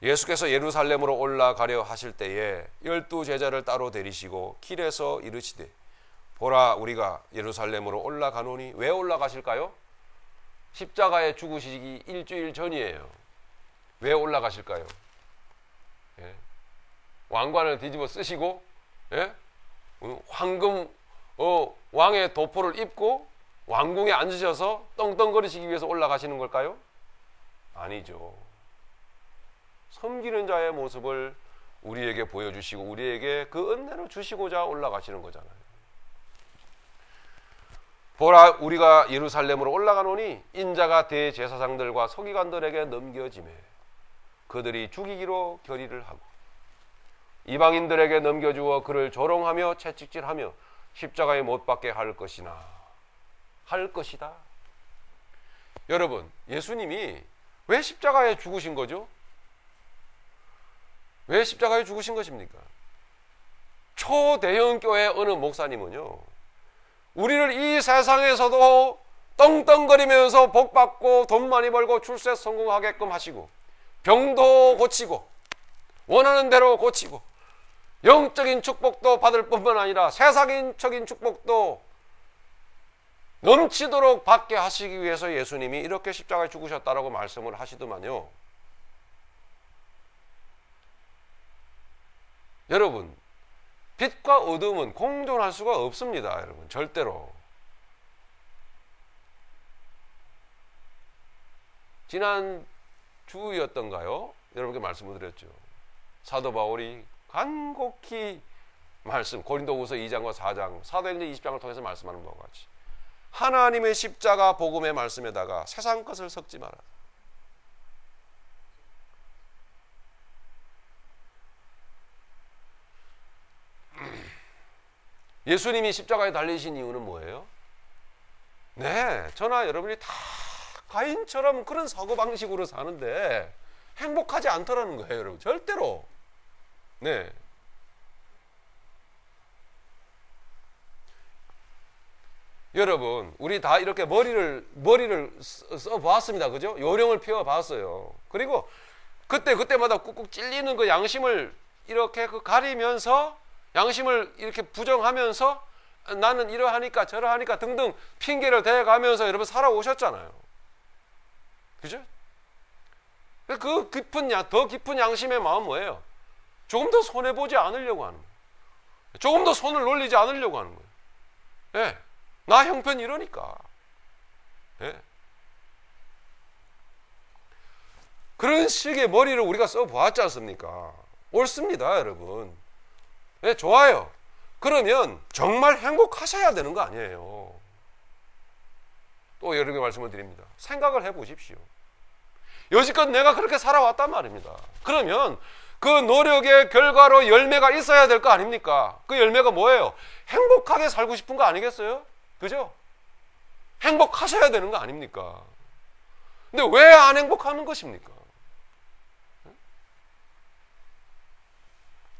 예수께서 예루살렘으로 올라가려 하실 때에 12 제자를 따로 데리시고 길에서 이르시되 보라 우리가 예루살렘으로 올라가노니. 왜 올라가실까요? 십자가에 죽으시기 일주일 전이에요. 왜 올라가실까요? 예? 왕관을 뒤집어 쓰시고 예? 황금 왕의 도포를 입고 왕궁에 앉으셔서 떵떵거리시기 위해서 올라가시는 걸까요? 아니죠. 섬기는 자의 모습을 우리에게 보여주시고 우리에게 그 은혜를 주시고자 올라가시는 거잖아요. 보라 우리가 예루살렘으로 올라가노니 인자가 대제사장들과 서기관들에게 넘겨지매 그들이 죽이기로 결의를 하고 이방인들에게 넘겨주어 그를 조롱하며 채찍질하며 십자가에 못 박게 할 것이다. 여러분, 예수님이 왜 십자가에 죽으신 거죠? 왜 십자가에 죽으신 것입니까? 초대형 교회 어느 목사님은요, 우리를 이 세상에서도 떵떵거리면서 복받고 돈 많이 벌고 출세 성공하게끔 하시고 병도 고치고 원하는 대로 고치고 영적인 축복도 받을 뿐만 아니라 세상적인 축복도 넘치도록 받게 하시기 위해서 예수님이 이렇게 십자가에 죽으셨다라고 말씀을 하시더만요. 여러분, 빛과 어둠은 공존할 수가 없습니다. 여러분, 절대로. 지난 주였던가요? 여러분께 말씀을 드렸죠. 사도 바울이 간곡히 고린도후서 2장과 4장, 사도행전 20장을 통해서 말씀하는 바와 같이 하나님의 십자가 복음의 말씀에다가 세상 것을 섞지 마라. 예수님이 십자가에 달리신 이유는 뭐예요? 네, 저나 여러분이 다 가인처럼 그런 사고방식으로 사는데 행복하지 않더라는 거예요, 여러분. 절대로. 네. 여러분, 우리 다 이렇게 머리를 써보았습니다. 그죠? 요령을 피워봤어요. 그리고 그때마다 꾹꾹 찔리는 그 양심을 이렇게 가리면서 양심을 이렇게 부정하면서 나는 이러하니까 저러하니까 등등 핑계를 대가면서 여러분 살아오셨잖아요. 그죠? 더 깊은 양심의 마음 뭐예요? 조금 더 손해보지 않으려고 하는 거예요. 조금 더 손을 놀리지 않으려고 하는 거예요. 예. 나 형편 이러니까. 예. 그런 식의 머리를 우리가 써보았지 않습니까? 옳습니다, 여러분. 예, 좋아요. 그러면 정말 행복하셔야 되는 거 아니에요. 또 여러 개 말씀을 드립니다. 생각을 해보십시오. 여지껏 내가 그렇게 살아왔단 말입니다. 그러면 그 노력의 결과로 열매가 있어야 될 거 아닙니까? 그 열매가 뭐예요? 행복하게 살고 싶은 거 아니겠어요? 그죠? 행복하셔야 되는 거 아닙니까? 근데 왜 안 행복하는 것입니까?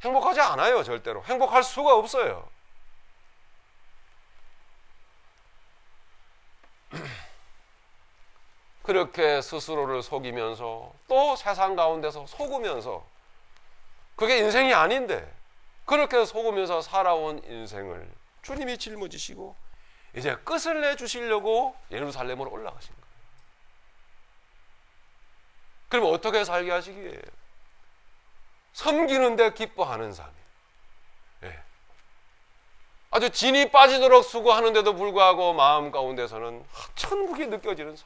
행복하지 않아요, 절대로. 행복할 수가 없어요. 그렇게 스스로를 속이면서 또 세상 가운데서 속으면서 그게 인생이 아닌데 그렇게 속으면서 살아온 인생을 주님이 짊어지시고 이제 끝을 내주시려고 예루살렘으로 올라가신 거예요. 그럼 어떻게 살게 하시기에? 섬기는 데 기뻐하는 삶이에요. 예. 아주 진이 빠지도록 수고하는데도 불구하고 마음 가운데서는 천국이 느껴지는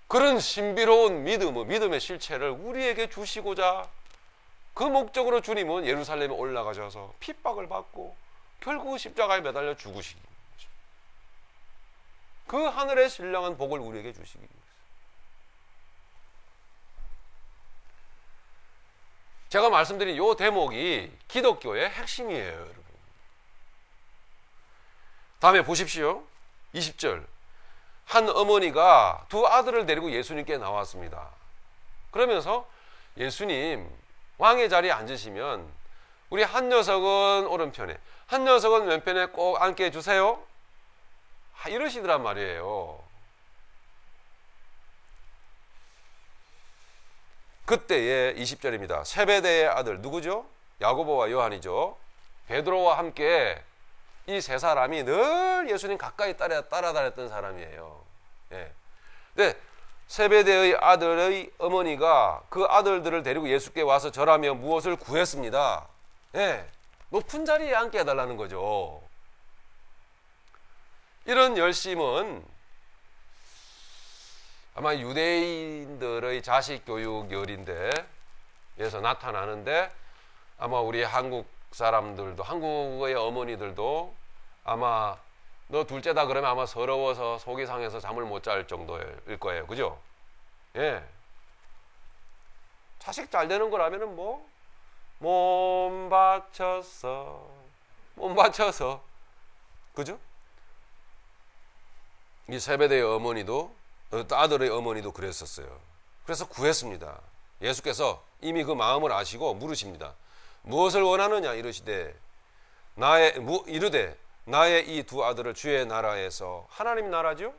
그런 신비로운 믿음의 실체를 우리에게 주시고자 그 목적으로 주님은 예루살렘에 올라가셔서 핍박을 받고 결국 십자가에 매달려 죽으시기 거죠. 그 하늘의 신령한 복을 우리에게 주시기 위해서. 제가 말씀드린 이 대목이 기독교의 핵심이에요, 여러분. 다음에 보십시오. 20절. 한 어머니가 두 아들을 데리고 예수님께 나왔습니다. 그러면서 예수님 왕의 자리에 앉으시면 우리 한 녀석은 오른편에, 한 녀석은 왼편에 꼭 앉게 해주세요. 이러시더란 말이에요. 그때의 20절입니다. 세베대의 아들 누구죠? 야고보와 요한이죠. 베드로와 함께 이 세 사람이 늘 예수님 가까이 따라다녔던 사람이에요. 예. 네, 세베대의 아들의 어머니가 그 아들들을 데리고 예수께 와서 절하며 무엇을 구했습니다. 예, 높은 자리에 앉게 해달라는 거죠. 이런 열심은 아마 유대인들의 자식 교육 열인데 에서 나타나는데 아마 우리 한국 사람들도, 한국의 어머니들도 아마 너 둘째다 그러면 아마 서러워서 속이 상해서 잠을 못 잘 정도일 거예요. 그죠? 예. 자식 잘 되는 거라면은 몸 바쳐서 그죠? 이 세베대의 어머니도, 아들의 어머니도 그랬었어요. 그래서 구했습니다. 예수께서 이미 그 마음을 아시고 물으십니다. 무엇을 원하느냐 이르시되 이르되 나의 이 두 아들을 주의 나라에서, 하나님 나라죠?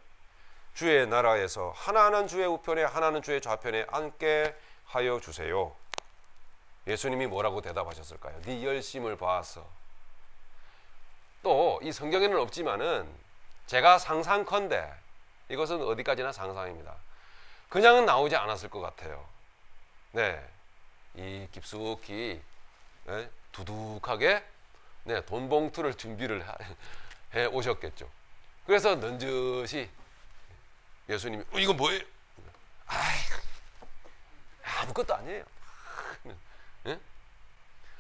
주의 나라에서 하나는 주의 우편에 하나는 주의 좌편에 앉게 하여 주세요. 예수님이 뭐라고 대답하셨을까요? 네 열심을 봐서. 또 이 성경에는 없지만은 제가 상상컨대, 이것은 어디까지나 상상입니다. 그냥은 나오지 않았을 것 같아요. 네, 이 깊숙이 두둑하게 돈 봉투를 준비를 해 오셨겠죠. 그래서 넌젓이 예수님이 이거 뭐예요? 아무것도 아니에요.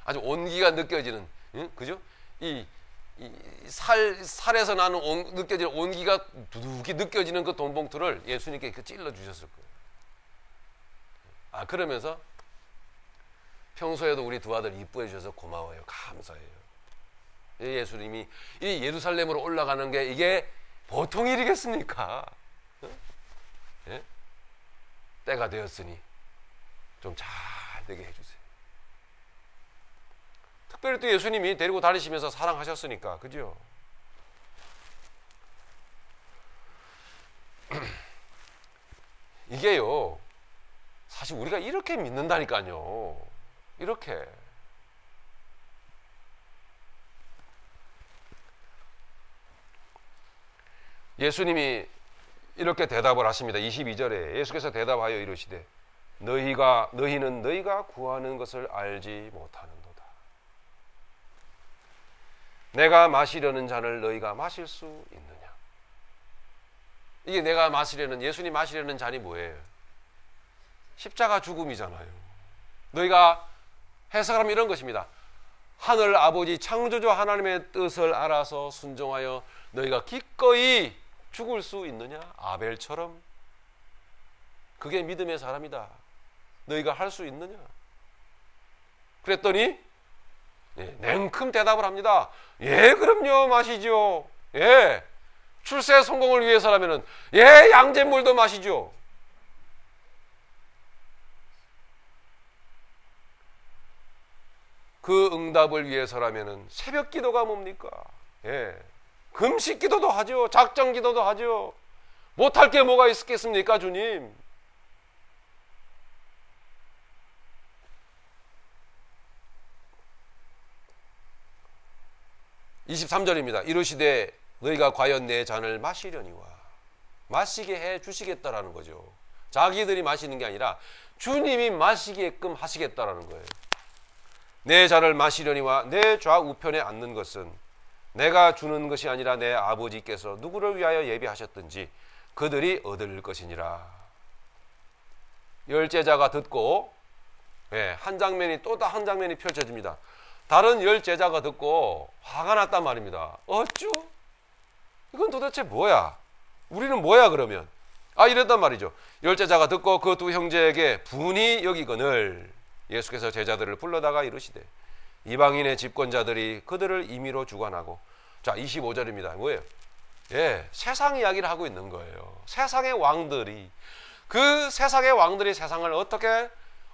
아주 온기가 느껴지는, 그죠? 이 살에서 나는 느껴지는 온기가 두둑이 느껴지는 그 돈 봉투를 예수님께 찔러 주셨을 거예요. 그러면서 평소에도 우리 두 아들 이뻐해 주셔서 고마워요. 감사해요. 예수님이 이 예루살렘으로 올라가는 게 이게 보통 일이겠습니까? 예? 때가 되었으니 좀 잘 되게 해주세요. 특별히 또 예수님이 데리고 다니시면서 사랑하셨으니까, 그죠? 이게요, 사실 우리가 이렇게 믿는다니까요. 이렇게. 예수님이 이렇게 대답을 하십니다. 22절에 예수께서 대답하여 이르시되 너희는 너희가 구하는 것을 알지 못하는도다. 내가 마시려는 잔을 너희가 마실 수 있느냐? 이게 내가 마시려는, 예수님 마시려는 잔이 뭐예요? 십자가 죽음이잖아요. 너희가 해석하면 이런 것입니다. 하늘 아버지 창조주 하나님의 뜻을 알아서 순종하여 너희가 기꺼이 죽을 수 있느냐? 아벨처럼. 그게 믿음의 사람이다. 너희가 할 수 있느냐? 그랬더니 냉큼 대답을 합니다. 예, 그럼요, 마시죠. 예, 출세 성공을 위해서라면은 양잿물도 마시죠. 그 응답을 위해서라면은 새벽 기도가 뭡니까? 금식 기도도 하죠. 작정 기도도 하죠. 못할 게 뭐가 있겠습니까, 주님? (23절입니다) 이르시되 너희가 과연 내 잔을 마시려니와. 마시게 해 주시겠다라는 거죠. 자기들이 마시는 게 아니라 주님이 마시게끔 하시겠다라는 거예요. 내 잔을 마시려니와 내 좌우편에 앉는 것은 내가 주는 것이 아니라 내 아버지께서 누구를 위하여 예비하셨든지 그들이 얻을 것이니라. 열 제자가 듣고, 한 장면이 또 한 장면이 펼쳐집니다. 다른 열 제자가 듣고 화가 났단 말입니다. 어쭈? 이건 도대체 뭐야? 우리는 뭐야 그러면? 이랬단 말이죠. 열 제자가 듣고 그 두 형제에게 분이 여기거늘 예수께서 제자들을 불러다가 이르시되 이방인의 집권자들이 그들을 임의로 주관하고. 자, 25절입니다. 뭐예요? 세상 이야기를 하고 있는 거예요. 세상의 왕들이, 그 세상의 왕들이 세상을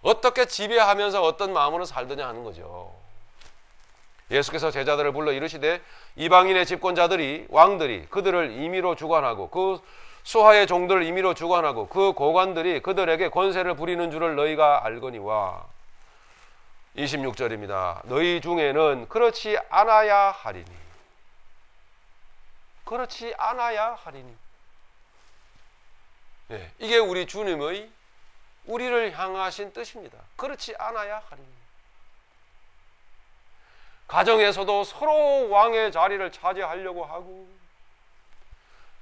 어떻게 지배하면서 어떤 마음으로 살더냐 하는 거죠. 예수께서 제자들을 불러 이르시되 이방인의 집권자들이, 왕들이 그들을 임의로 주관하고 그 수하의 종들을 임의로 주관하고 그 고관들이 그들에게 권세를 부리는 줄을 너희가 알거니와. 26절입니다. 너희 중에는 그렇지 않아야 하리니. 그렇지 않아야 하리니. 이게 우리 주님의 우리를 향하신 뜻입니다. 그렇지 않아야 하리니. 가정에서도 서로 왕의 자리를 차지하려고 하고,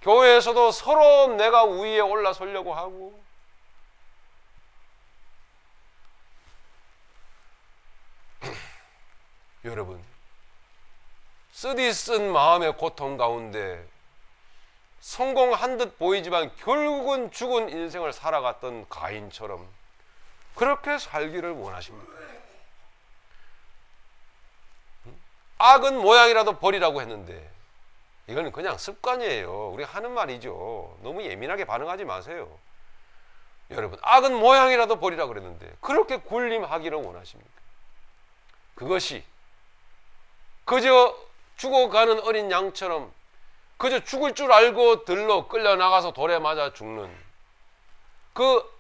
교회에서도 서로 내가 우위에 올라서려고 하고, 여러분, 쓰디쓴 마음의 고통 가운데 성공한 듯 보이지만 결국은 죽은 인생을 살아갔던 가인처럼 그렇게 살기를 원하십니까? 악은 모양이라도 버리라고 했는데 이거는 그냥 습관이에요. 우리가 하는 말이죠. 너무 예민하게 반응하지 마세요. 여러분, 악은 모양이라도 버리라고 그랬는데 그렇게 군림하기를 원하십니까? 그것이 그저 죽어가는 어린 양처럼 그저 죽을 줄 알고 들로 끌려나가서 돌에 맞아 죽는 그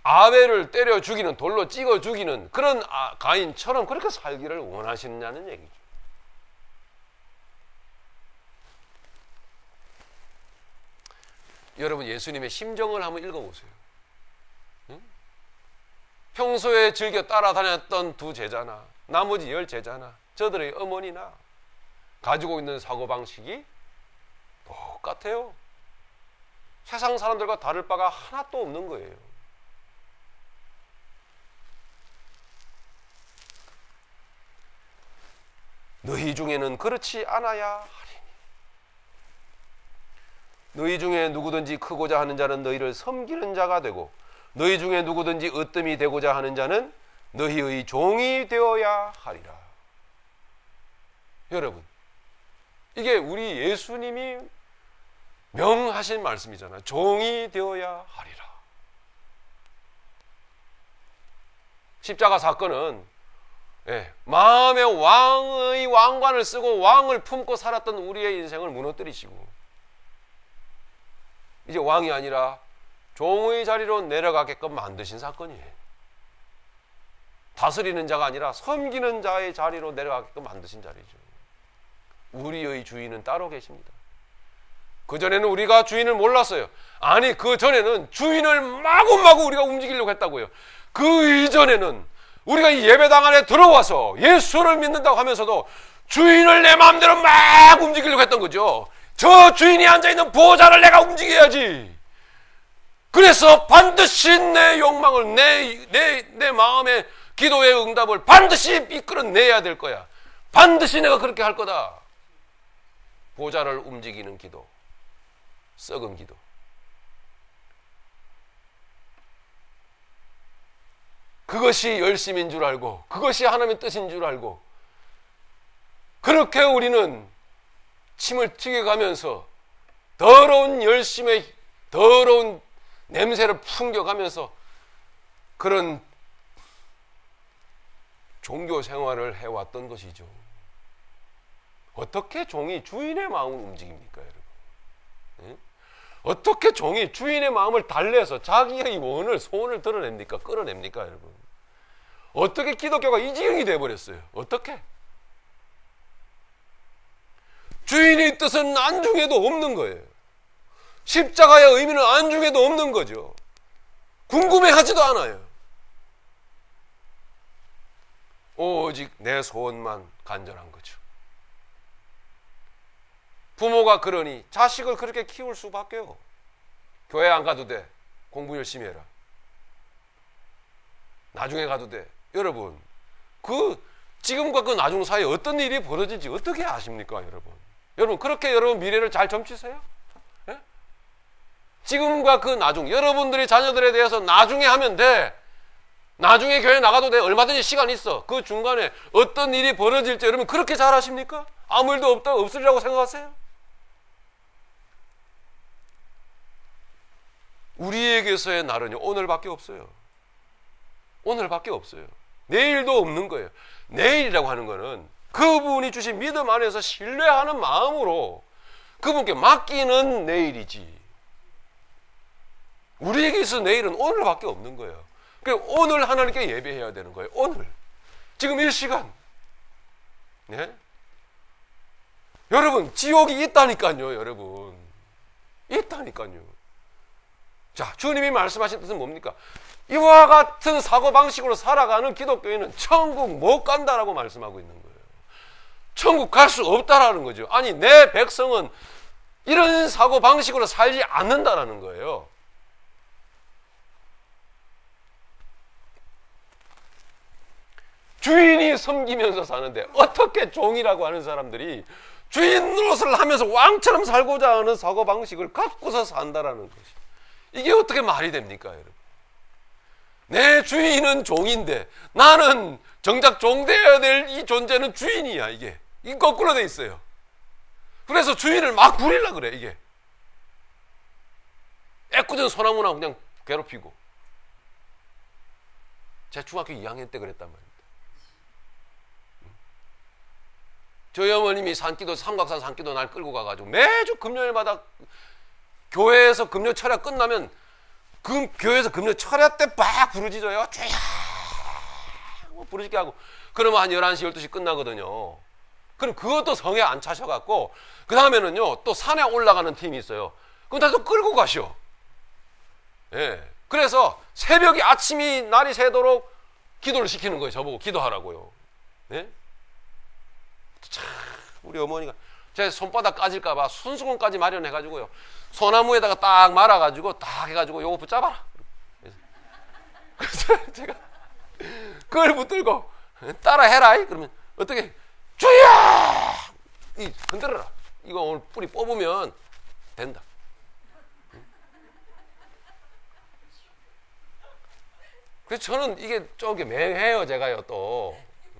아벨을 때려 죽이는, 돌로 찍어 죽이는 그런 가인처럼 그렇게 살기를 원하시느냐는 얘기죠. 여러분, 예수님의 심정을 한번 읽어보세요. 응? 평소에 즐겨 따라다녔던 두 제자나 나머지 10 제자나 저들의 어머니나 가지고 있는 사고방식이 똑같아요. 세상 사람들과 다를 바가 하나도 없는 거예요. 너희 중에는 그렇지 않아야 하리니. 너희 중에 누구든지 크고자 하는 자는 너희를 섬기는 자가 되고 너희 중에 누구든지 으뜸이 되고자 하는 자는 너희의 종이 되어야 하리라. 여러분, 이게 우리 예수님이 명하신 말씀이잖아요. 종이 되어야 하리라. 십자가 사건은 마음의 왕의 왕관을 쓰고 왕을 품고 살았던 우리의 인생을 무너뜨리시고 이제 왕이 아니라 종의 자리로 내려가게끔 만드신 사건이에요. 다스리는 자가 아니라 섬기는 자의 자리로 내려가게끔 만드신 자리죠. 우리의 주인은 따로 계십니다. 그전에는 우리가 주인을 몰랐어요. 아니, 그전에는 주인을 마구마구 우리가 움직이려고 했다고요. 그 이전에는 우리가 이 예배당 안에 들어와서 예수를 믿는다고 하면서도 주인을 내 마음대로 막 움직이려고 했던 거죠. 저 주인이 앉아있는 보좌를 내가 움직여야지. 그래서 반드시 내 욕망을, 내 마음의 기도의 응답을 반드시 이끌어내야 될 거야. 반드시 내가 그렇게 할 거다. 보좌를 움직이는 기도, 썩은 기도. 그것이 열심인 줄 알고 그것이 하나님의 뜻인 줄 알고 그렇게 우리는 침을 튀겨가면서 더러운 열심의 더러운 냄새를 풍겨가면서 그런 종교 생활을 해왔던 것이죠. 어떻게 종이 주인의 마음을 움직입니까, 여러분? 예? 어떻게 종이 주인의 마음을 달래서 자기의 원을, 소원을 드러냅니까? 끌어냅니까, 여러분? 어떻게 기독교가 이 지경이 되어버렸어요? 어떻게? 주인의 뜻은 안중에도 없는 거예요. 십자가의 의미는 안중에도 없는 거죠. 궁금해하지도 않아요. 오직 내 소원만 간절한 거죠. 부모가 그러니 자식을 그렇게 키울 수밖에요. 교회 안 가도 돼. 공부 열심히 해라. 나중에 가도 돼. 여러분, 지금과 그 나중 사이에 어떤 일이 벌어질지 어떻게 아십니까, 여러분? 여러분, 그렇게 여러분 미래를 잘 점치세요? 예? 지금과 그 나중, 여러분들이 자녀들에 대해서 나중에 하면 돼. 나중에 교회 나가도 돼. 얼마든지 시간 있어. 그 중간에 어떤 일이 벌어질지 여러분 그렇게 잘 아십니까? 아무 일도 없으리라고 생각하세요? 우리에게서의 날은요, 오늘밖에 없어요. 오늘밖에 없어요. 내일도 없는 거예요. 내일이라고 하는 거는 그분이 주신 믿음 안에서 신뢰하는 마음으로 그분께 맡기는 내일이지. 우리에게 있어 내일은 오늘밖에 없는 거예요. 그러니까 오늘 하나님께 예배해야 되는 거예요. 오늘. 지금 이 시간. 네? 여러분, 지옥이 있다니까요, 여러분. 있다니까요. 자, 주님이 말씀하신 뜻은 뭡니까? 이와 같은 사고방식으로 살아가는 기독교인은 천국 못 간다라고 말씀하고 있는 거예요. 천국 갈 수 없다라는 거죠. 아니, 내 백성은 이런 사고방식으로 살지 않는다라는 거예요. 주인이 섬기면서 사는데 어떻게 종이라고 하는 사람들이 주인 노릇을 하면서 왕처럼 살고자 하는 사고방식을 갖고서 산다라는 것이, 이게 어떻게 말이 됩니까, 여러분? 내 주인은 종인데 나는 정작 종되어야 될 이 존재는 주인이야. 이게 거꾸로 돼 있어요. 그래서 주인을 막 부리려 그래. 이게 애꿎은 소나무나 그냥 괴롭히고. 제가 중학교 2학년 때 그랬단 말입니다. 저희 어머님이 산기도, 삼각산 산기도 날 끌고 가가지고 매주 금요일마다 교회에서 금요 철야 끝나면 교회에서 금요 철야 때 막 부르짖어요. 주야! 부르짖게 하고. 그러면 한 11시, 12시 끝나거든요. 그럼 그것도 성에 안 차셔갖고, 그 다음에는요, 또 산에 올라가는 팀이 있어요. 그럼 다시 또 끌고 가셔. 예. 그래서 새벽이, 아침이 날이 새도록 기도를 시키는 거예요. 저보고 기도하라고요. 예? 참, 우리 어머니가 제 손바닥 까질까봐 손수건까지 마련해가지고요, 소나무에다가 딱 말아가지고 딱 해가지고 요거 붙잡아라. 그래서 제가 그걸 붙들고 따라 해라. 그러면 어떻게, 주야! 흔들어라. 이거 오늘 뿌리 뽑으면 된다. 그래서 저는 이게 좀 맹해요. 제가요, 또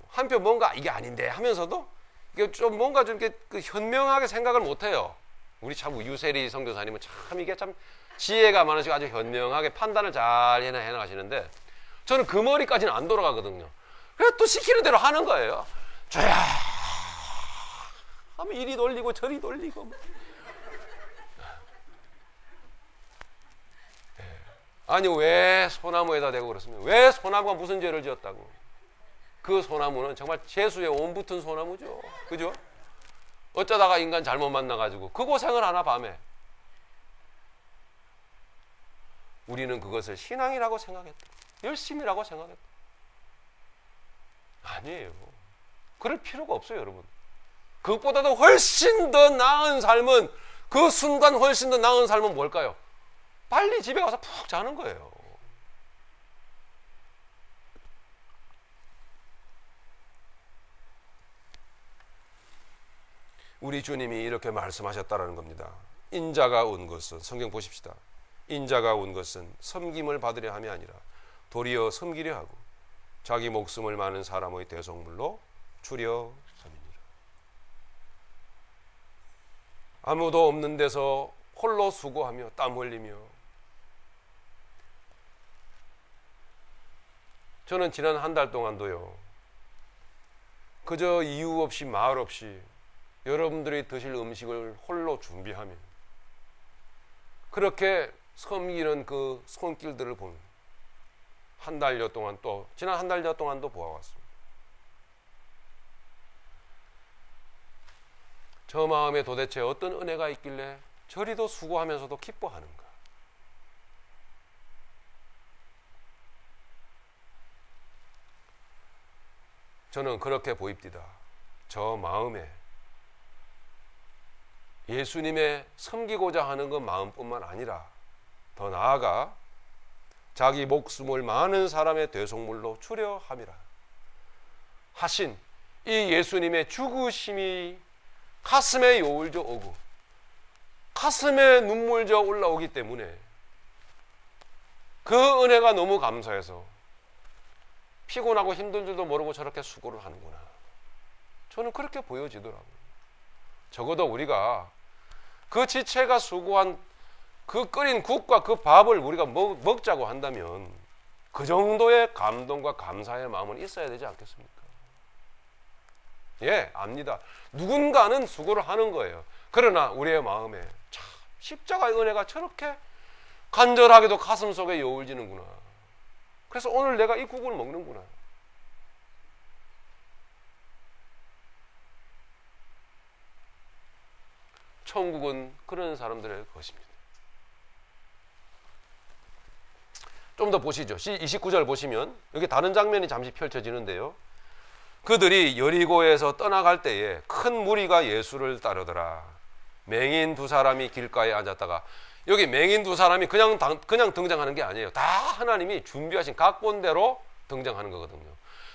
한편 뭔가 이게 아닌데 하면서도 이게 좀 뭔가 좀 이렇게 현명하게 생각을 못해요. 우리 참 유세리 선교사님은 참 이게 참 지혜가 많으시고 아주 현명하게 판단을 잘 해나가시는데, 저는 그 머리까지는 안 돌아가거든요. 그래서 또 시키는 대로 하는 거예요. 줘야 하면 이리 돌리고 저리 돌리고. 아니, 왜 소나무에다 대고 그렇습니까? 왜 소나무가 무슨 죄를 지었다고? 그 소나무는 정말 재수에 온 붙은 소나무죠. 그죠? 어쩌다가 인간 잘못 만나가지고 그 고생을 하나 밤에. 우리는 그것을 신앙이라고 생각했다. 열심이라고 생각했다. 아니에요. 그럴 필요가 없어요, 여러분. 그것보다도 훨씬 더 나은 삶은, 그 순간 훨씬 더 나은 삶은 뭘까요? 빨리 집에 가서 푹 자는 거예요. 우리 주님이 이렇게 말씀하셨다라는 겁니다. 인자가 온 것은, 성경 보십시다. 인자가 온 것은 섬김을 받으려 함이 아니라 도리어 섬기려 하고 자기 목숨을 많은 사람의 대속물로 주려 함이니라. 아무도 없는 데서 홀로 수고하며 땀 흘리며. 저는 지난 한 달 동안도요, 그저 이유 없이 말 없이 여러분들이 드실 음식을 홀로 준비하며 그렇게 섬기는 그 손길들을 보면 한 달여 동안, 또 지난 한 달여 동안도 보아왔습니다. 저 마음에 도대체 어떤 은혜가 있길래 저리도 수고하면서도 기뻐하는가? 저는 그렇게 보입니다. 저 마음에 예수님의 섬기고자 하는 그 마음뿐만 아니라 더 나아가 자기 목숨을 많은 사람의 대속물로 주려 함이라 하신 이 예수님의 죽으심이 가슴에 요울져 오고 가슴에 눈물져 올라오기 때문에 그 은혜가 너무 감사해서 피곤하고 힘든 줄도 모르고 저렇게 수고를 하는구나. 저는 그렇게 보여지더라고요. 적어도 우리가 그 지체가 수고한 그 끓인 국과 그 밥을 우리가 먹자고 한다면 그 정도의 감동과 감사의 마음은 있어야 되지 않겠습니까? 예, 압니다. 누군가는 수고를 하는 거예요. 그러나 우리의 마음에 참 십자가의 은혜가 저렇게 간절하게도 가슴 속에 여울지는구나. 그래서 오늘 내가 이 국을 먹는구나. 천국은 그런 사람들의 것입니다. 좀 더 보시죠. 29절 보시면 여기 다른 장면이 잠시 펼쳐지는데요. 그들이 여리고에서 떠나갈 때에 큰 무리가 예수를 따르더라. 맹인 두 사람이 길가에 앉았다가, 여기 맹인 두 사람이 그냥 등장하는 게 아니에요. 다 하나님이 준비하신 각본대로 등장하는 거거든요.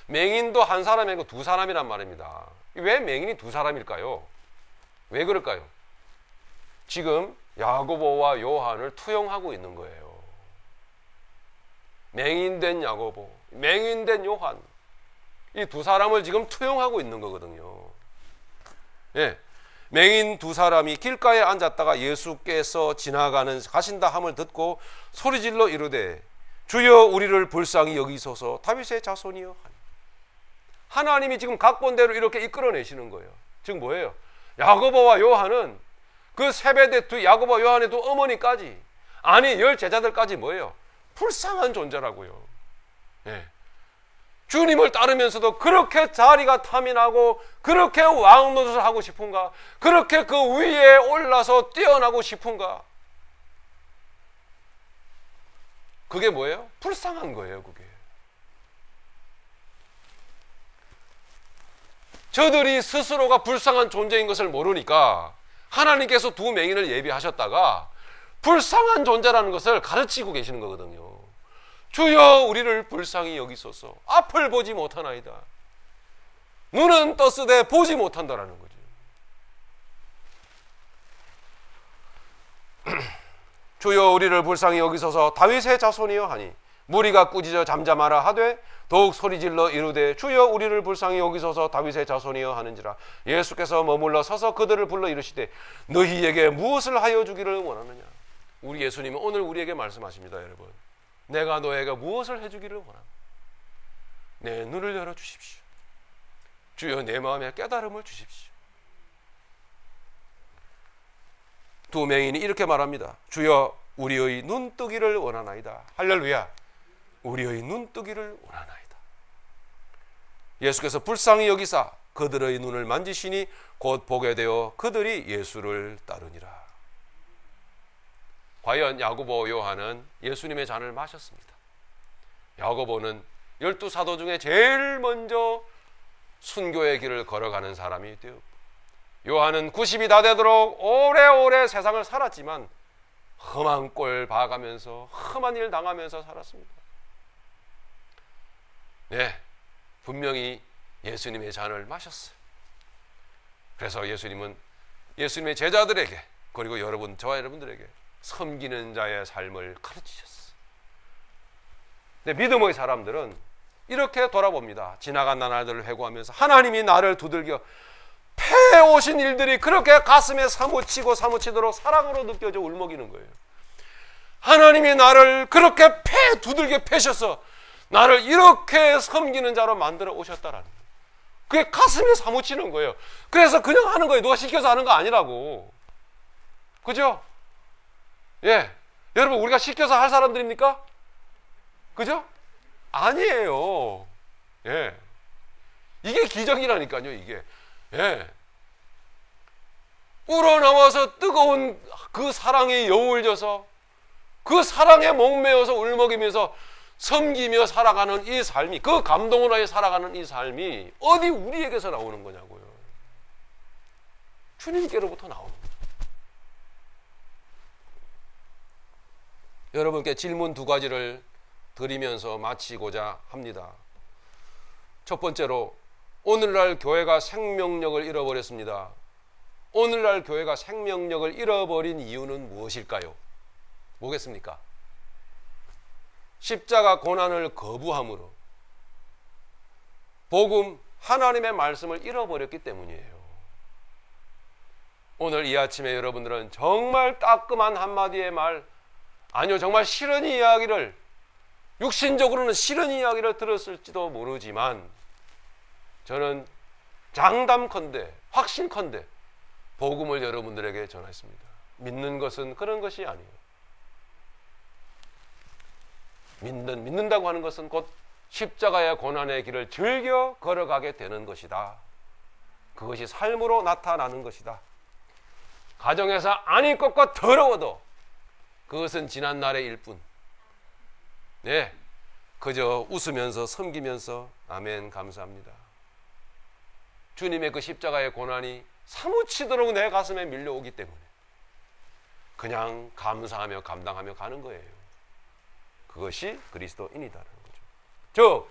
맹인도 한 사람이 아니고 두 사람이란 말입니다. 왜 맹인이 두 사람일까요? 왜 그럴까요? 지금 야고보와 요한을 투영하고 있는 거예요. 맹인된 야고보, 맹인된 요한, 이 두 사람을 지금 투영하고 있는 거거든요. 예, 맹인 두 사람이 길가에 앉았다가 예수께서 가신다 함을 듣고 소리질러 이르되 주여 우리를 불쌍히 여기소서 다윗의 자손이여. 하나님이 지금 각본대로 이렇게 이끌어내시는 거예요. 지금 뭐예요? 야고보와 요한은 그 세베대 두 야고보와 요한의 두 어머니까지, 아니 열 제자들까지 뭐예요? 불쌍한 존재라고요. 예. 주님을 따르면서도 그렇게 자리가 탐이 나고 그렇게 왕노릇을 하고 싶은가? 그렇게 그 위에 올라서 뛰어나고 싶은가? 그게 뭐예요? 불쌍한 거예요. 그게 저들이 스스로가 불쌍한 존재인 것을 모르니까 하나님께서 두 맹인을 예비하셨다가 불쌍한 존재라는 것을 가르치고 계시는 거거든요. 주여 우리를 불쌍히 여기소서. 앞을 보지 못하나이다. 눈은 떴으되 보지 못한다라는 거죠. 주여 우리를 불쌍히 여기소서 다윗의 자손이여 하니 무리가 꾸짖어 잠잠하라 하되 더욱 소리질러 이르되 주여 우리를 불쌍히 여기소서 다윗의 자손이여 하는지라. 예수께서 머물러 서서 그들을 불러 이르시되 너희에게 무엇을 하여 주기를 원하느냐. 우리 예수님은 오늘 우리에게 말씀하십니다. 여러분, 내가 너에게 무엇을 해주기를 원하나. 내 눈을 열어주십시오. 주여 내 마음에 깨달음을 주십시오. 두 맹인이 이렇게 말합니다. 주여 우리의 눈뜨기를 원하나이다. 할렐루야. 우리의 눈뜨기를 원하나이다. 예수께서 불쌍히 여기사 그들의 눈을 만지시니 곧 보게 되어 그들이 예수를 따르니라. 과연 야고보 요한은 예수님의 잔을 마셨습니다. 야고보는 12사도 중에 제일 먼저 순교의 길을 걸어가는 사람이 되었고, 요한은 90이 다 되도록 오래오래 세상을 살았지만 험한 꼴 봐가면서 험한 일 당하면서 살았습니다. 네, 분명히 예수님의 잔을 마셨어요. 그래서 예수님은 예수님의 제자들에게, 그리고 저와 여러분들에게 섬기는 자의 삶을 가르치셨어요. 근데 믿음의 사람들은 이렇게 돌아봅니다. 지나간 나날들을 회고하면서 하나님이 나를 두들겨 패오신 일들이 그렇게 가슴에 사무치도록 사랑으로 느껴져 울먹이는 거예요. 하나님이 나를 그렇게 두들겨 패셔서 나를 이렇게 섬기는 자로 만들어 오셨다라는 거예요. 그게 가슴에 사무치는 거예요. 그래서 그냥 하는 거예요. 누가 시켜서 하는 거 아니라고. 그죠? 예, 여러분 우리가 시켜서 할 사람들입니까? 그죠? 아니에요. 예, 이게 기적이라니까요. 이게 예, 우러나와서 뜨거운 그 사랑에 여울져서 그 사랑에 목매어서 울먹이면서 섬기며 살아가는 이 삶이, 그 감동을 하여 살아가는 이 삶이 어디 우리에게서 나오는 거냐고요. 주님께로부터 나오는 거죠. 여러분께 질문 2가지를 드리면서 마치고자 합니다. 첫 번째로, 오늘날 교회가 생명력을 잃어버렸습니다. 오늘날 교회가 생명력을 잃어버린 이유는 무엇일까요? 뭐겠습니까? 십자가 고난을 거부함으로 복음, 하나님의 말씀을 잃어버렸기 때문이에요. 오늘 이 아침에 여러분들은 정말 따끔한 한마디의 말, 아니요, 정말 싫은 이야기를, 육신적으로는 싫은 이야기를 들었을지도 모르지만 저는 장담컨대, 확신컨대 복음을 여러분들에게 전했습니다. 믿는 것은 그런 것이 아니에요. 믿는다고 하는 것은 곧 십자가의 고난의 길을 즐겨 걸어가게 되는 것이다. 그것이 삶으로 나타나는 것이다. 가정에서 아닐 것과 더러워도 그것은 지난 날의 일뿐. 네, 그저 웃으면서 섬기면서 아멘 감사합니다. 주님의 그 십자가의 고난이 사무치도록 내 가슴에 밀려오기 때문에 그냥 감사하며 감당하며 가는 거예요. 그것이 그리스도인이다라는 거죠. 즉,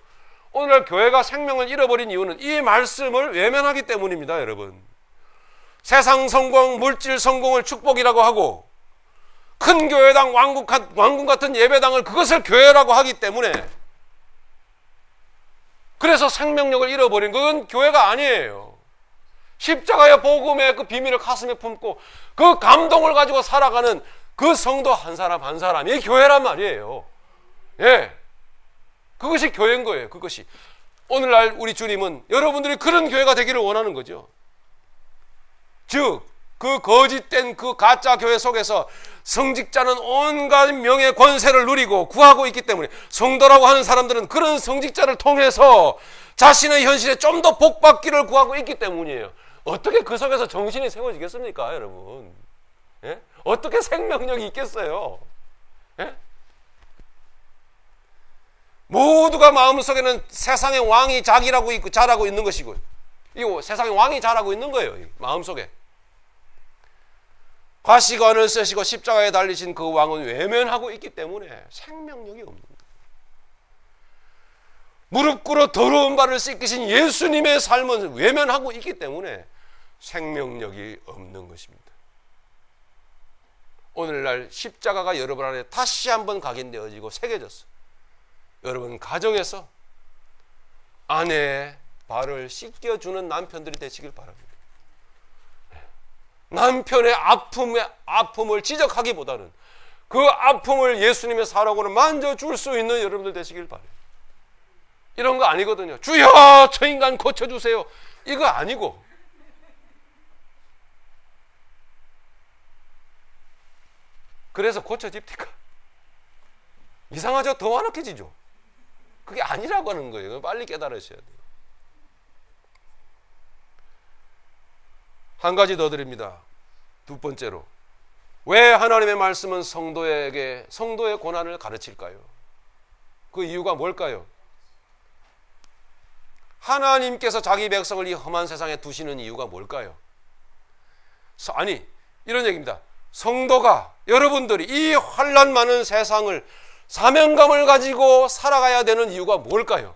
오늘날 교회가 생명을 잃어버린 이유는 이 말씀을 외면하기 때문입니다. 여러분, 세상 성공, 물질 성공을 축복이라고 하고 큰 교회당, 왕궁 같은 예배당을 그것을 교회라고 하기 때문에, 그래서 생명력을 잃어버린 건 교회가 아니에요. 십자가의 복음의 그 비밀을 가슴에 품고 그 감동을 가지고 살아가는 그 성도 한 사람 한 사람이 교회란 말이에요. 예, 그것이 교회인 거예요. 그것이 오늘날 우리 주님은 여러분들이 그런 교회가 되기를 원하는 거죠. 즉, 그 거짓된 그 가짜 교회 속에서 성직자는 온갖 명예 권세를 누리고 구하고 있기 때문에, 성도라고 하는 사람들은 그런 성직자를 통해서 자신의 현실에 좀 더 복받기를 구하고 있기 때문이에요. 어떻게 그 속에서 정신이 세워지겠습니까, 여러분? 예? 어떻게 생명력이 있겠어요? 예? 모두가 마음속에는 세상의 왕이 자기라고 있고 잘하고 있는 것이고, 이거 세상의 왕이 잘하고 있는 거예요. 마음속에 과시관을 쓰시고 십자가에 달리신 그 왕은 외면하고 있기 때문에 생명력이 없는 거예요. 무릎 꿇어 더러운 발을 씻기신 예수님의 삶은 외면하고 있기 때문에 생명력이 없는 것입니다. 오늘날 십자가가 여러분 안에 다시 한번 각인되어지고 새겨졌어요. 여러분 가정에서 아내의 발을 씻겨주는 남편들이 되시길 바랍니다. 남편의 아픔을 지적하기보다는 그 아픔을 예수님의 사랑으로 만져줄 수 있는 여러분들 되시길 바라요. 이런 거 아니거든요. 주여 저 인간 고쳐주세요, 이거 아니고, 그래서 고쳐집니까? 이상하죠? 더 완악해지죠? 그게 아니라고 하는 거예요. 빨리 깨달으셔야 돼요. 한 가지 더 드립니다. 두 번째로, 왜 하나님의 말씀은 성도의 고난을 가르칠까요? 그 이유가 뭘까요? 하나님께서 자기 백성을 이 험한 세상에 두시는 이유가 뭘까요? 아니, 이런 얘기입니다. 성도가, 여러분들이 이 환난 많은 세상을 사명감을 가지고 살아가야 되는 이유가 뭘까요?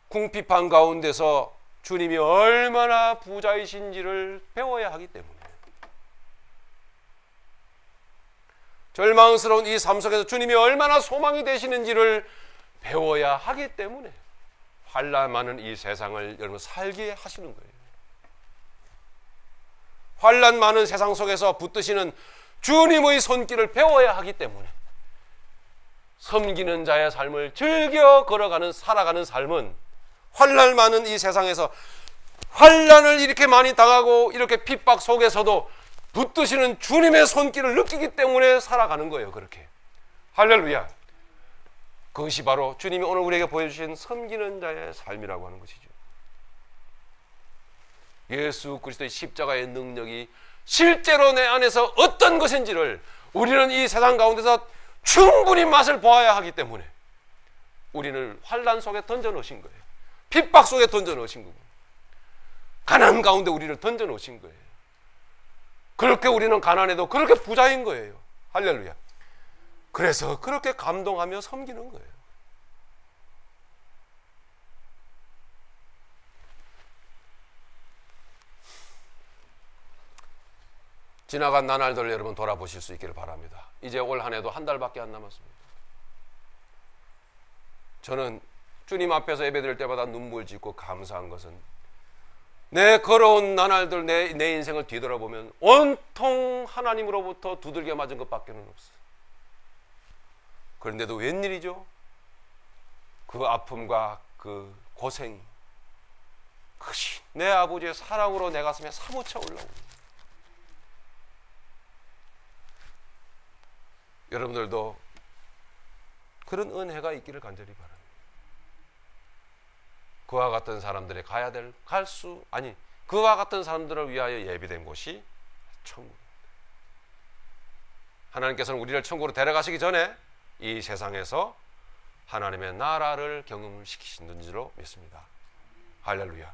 궁핍한 가운데서 주님이 얼마나 부자이신지를 배워야 하기 때문에, 절망스러운 이 삶 속에서 주님이 얼마나 소망이 되시는지를 배워야 하기 때문에 환난 많은 이 세상을 여러분 살게 하시는 거예요. 환난 많은 세상 속에서 붙드시는 주님의 손길을 배워야 하기 때문에, 섬기는 자의 삶을 즐겨 걸어가는, 살아가는 삶은 환난 많은 이 세상에서 환난을 이렇게 많이 당하고 이렇게 핍박 속에서도 붙드시는 주님의 손길을 느끼기 때문에 살아가는 거예요. 그렇게. 할렐루야. 그것이 바로 주님이 오늘 우리에게 보여주신 섬기는 자의 삶이라고 하는 것이죠. 예수 그리스도의 십자가의 능력이 실제로 내 안에서 어떤 것인지를 우리는 이 세상 가운데서 충분히 맛을 보아야 하기 때문에 우리를 환난 속에 던져 넣으신 거예요. 핍박 속에 던져 넣으신 거고, 가난 가운데 우리를 던져 놓으신 거예요. 그렇게 우리는 가난해도 그렇게 부자인 거예요. 할렐루야. 그래서 그렇게 감동하며 섬기는 거예요. 지나간 나날들 여러분 돌아보실 수 있기를 바랍니다. 이제 올 한 해도 한 달밖에 안 남았습니다. 저는 주님 앞에서 예배드릴 때마다 눈물 짓고 감사한 것은 내 걸어온 나날들, 내 인생을 뒤돌아보면 온통 하나님으로부터 두들겨 맞은 것밖에는 없어요. 그런데도 웬일이죠? 그 아픔과 그 고생이 크신 내 아버지의 사랑으로 내 가슴에 사무쳐 올라옵니다. 여러분들도 그런 은혜가 있기를 간절히 바랍니다. 그와 같은 사람들이 가야 될, 그와 같은 사람들을 위하여 예비된 곳이 천국입니다. 하나님께서는 우리를 천국으로 데려가시기 전에 이 세상에서 하나님의 나라를 경험시키신 줄로 믿습니다. 할렐루야.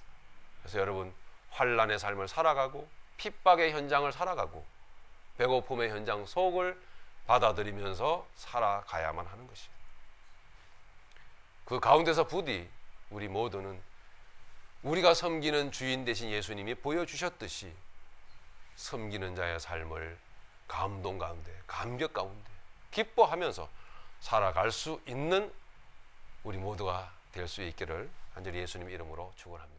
그래서 여러분, 환난의 삶을 살아가고 핍박의 현장을 살아가고 배고픔의 현장 속을 받아들이면서 살아가야만 하는 것이에요. 그 가운데서 부디 우리 모두는 우리가 섬기는 주인 되신 예수님이 보여주셨듯이 섬기는 자의 삶을 감동 가운데, 감격 가운데 기뻐하면서 살아갈 수 있는 우리 모두가 될 수 있기를 간절히 예수님 이름으로 축원합니다.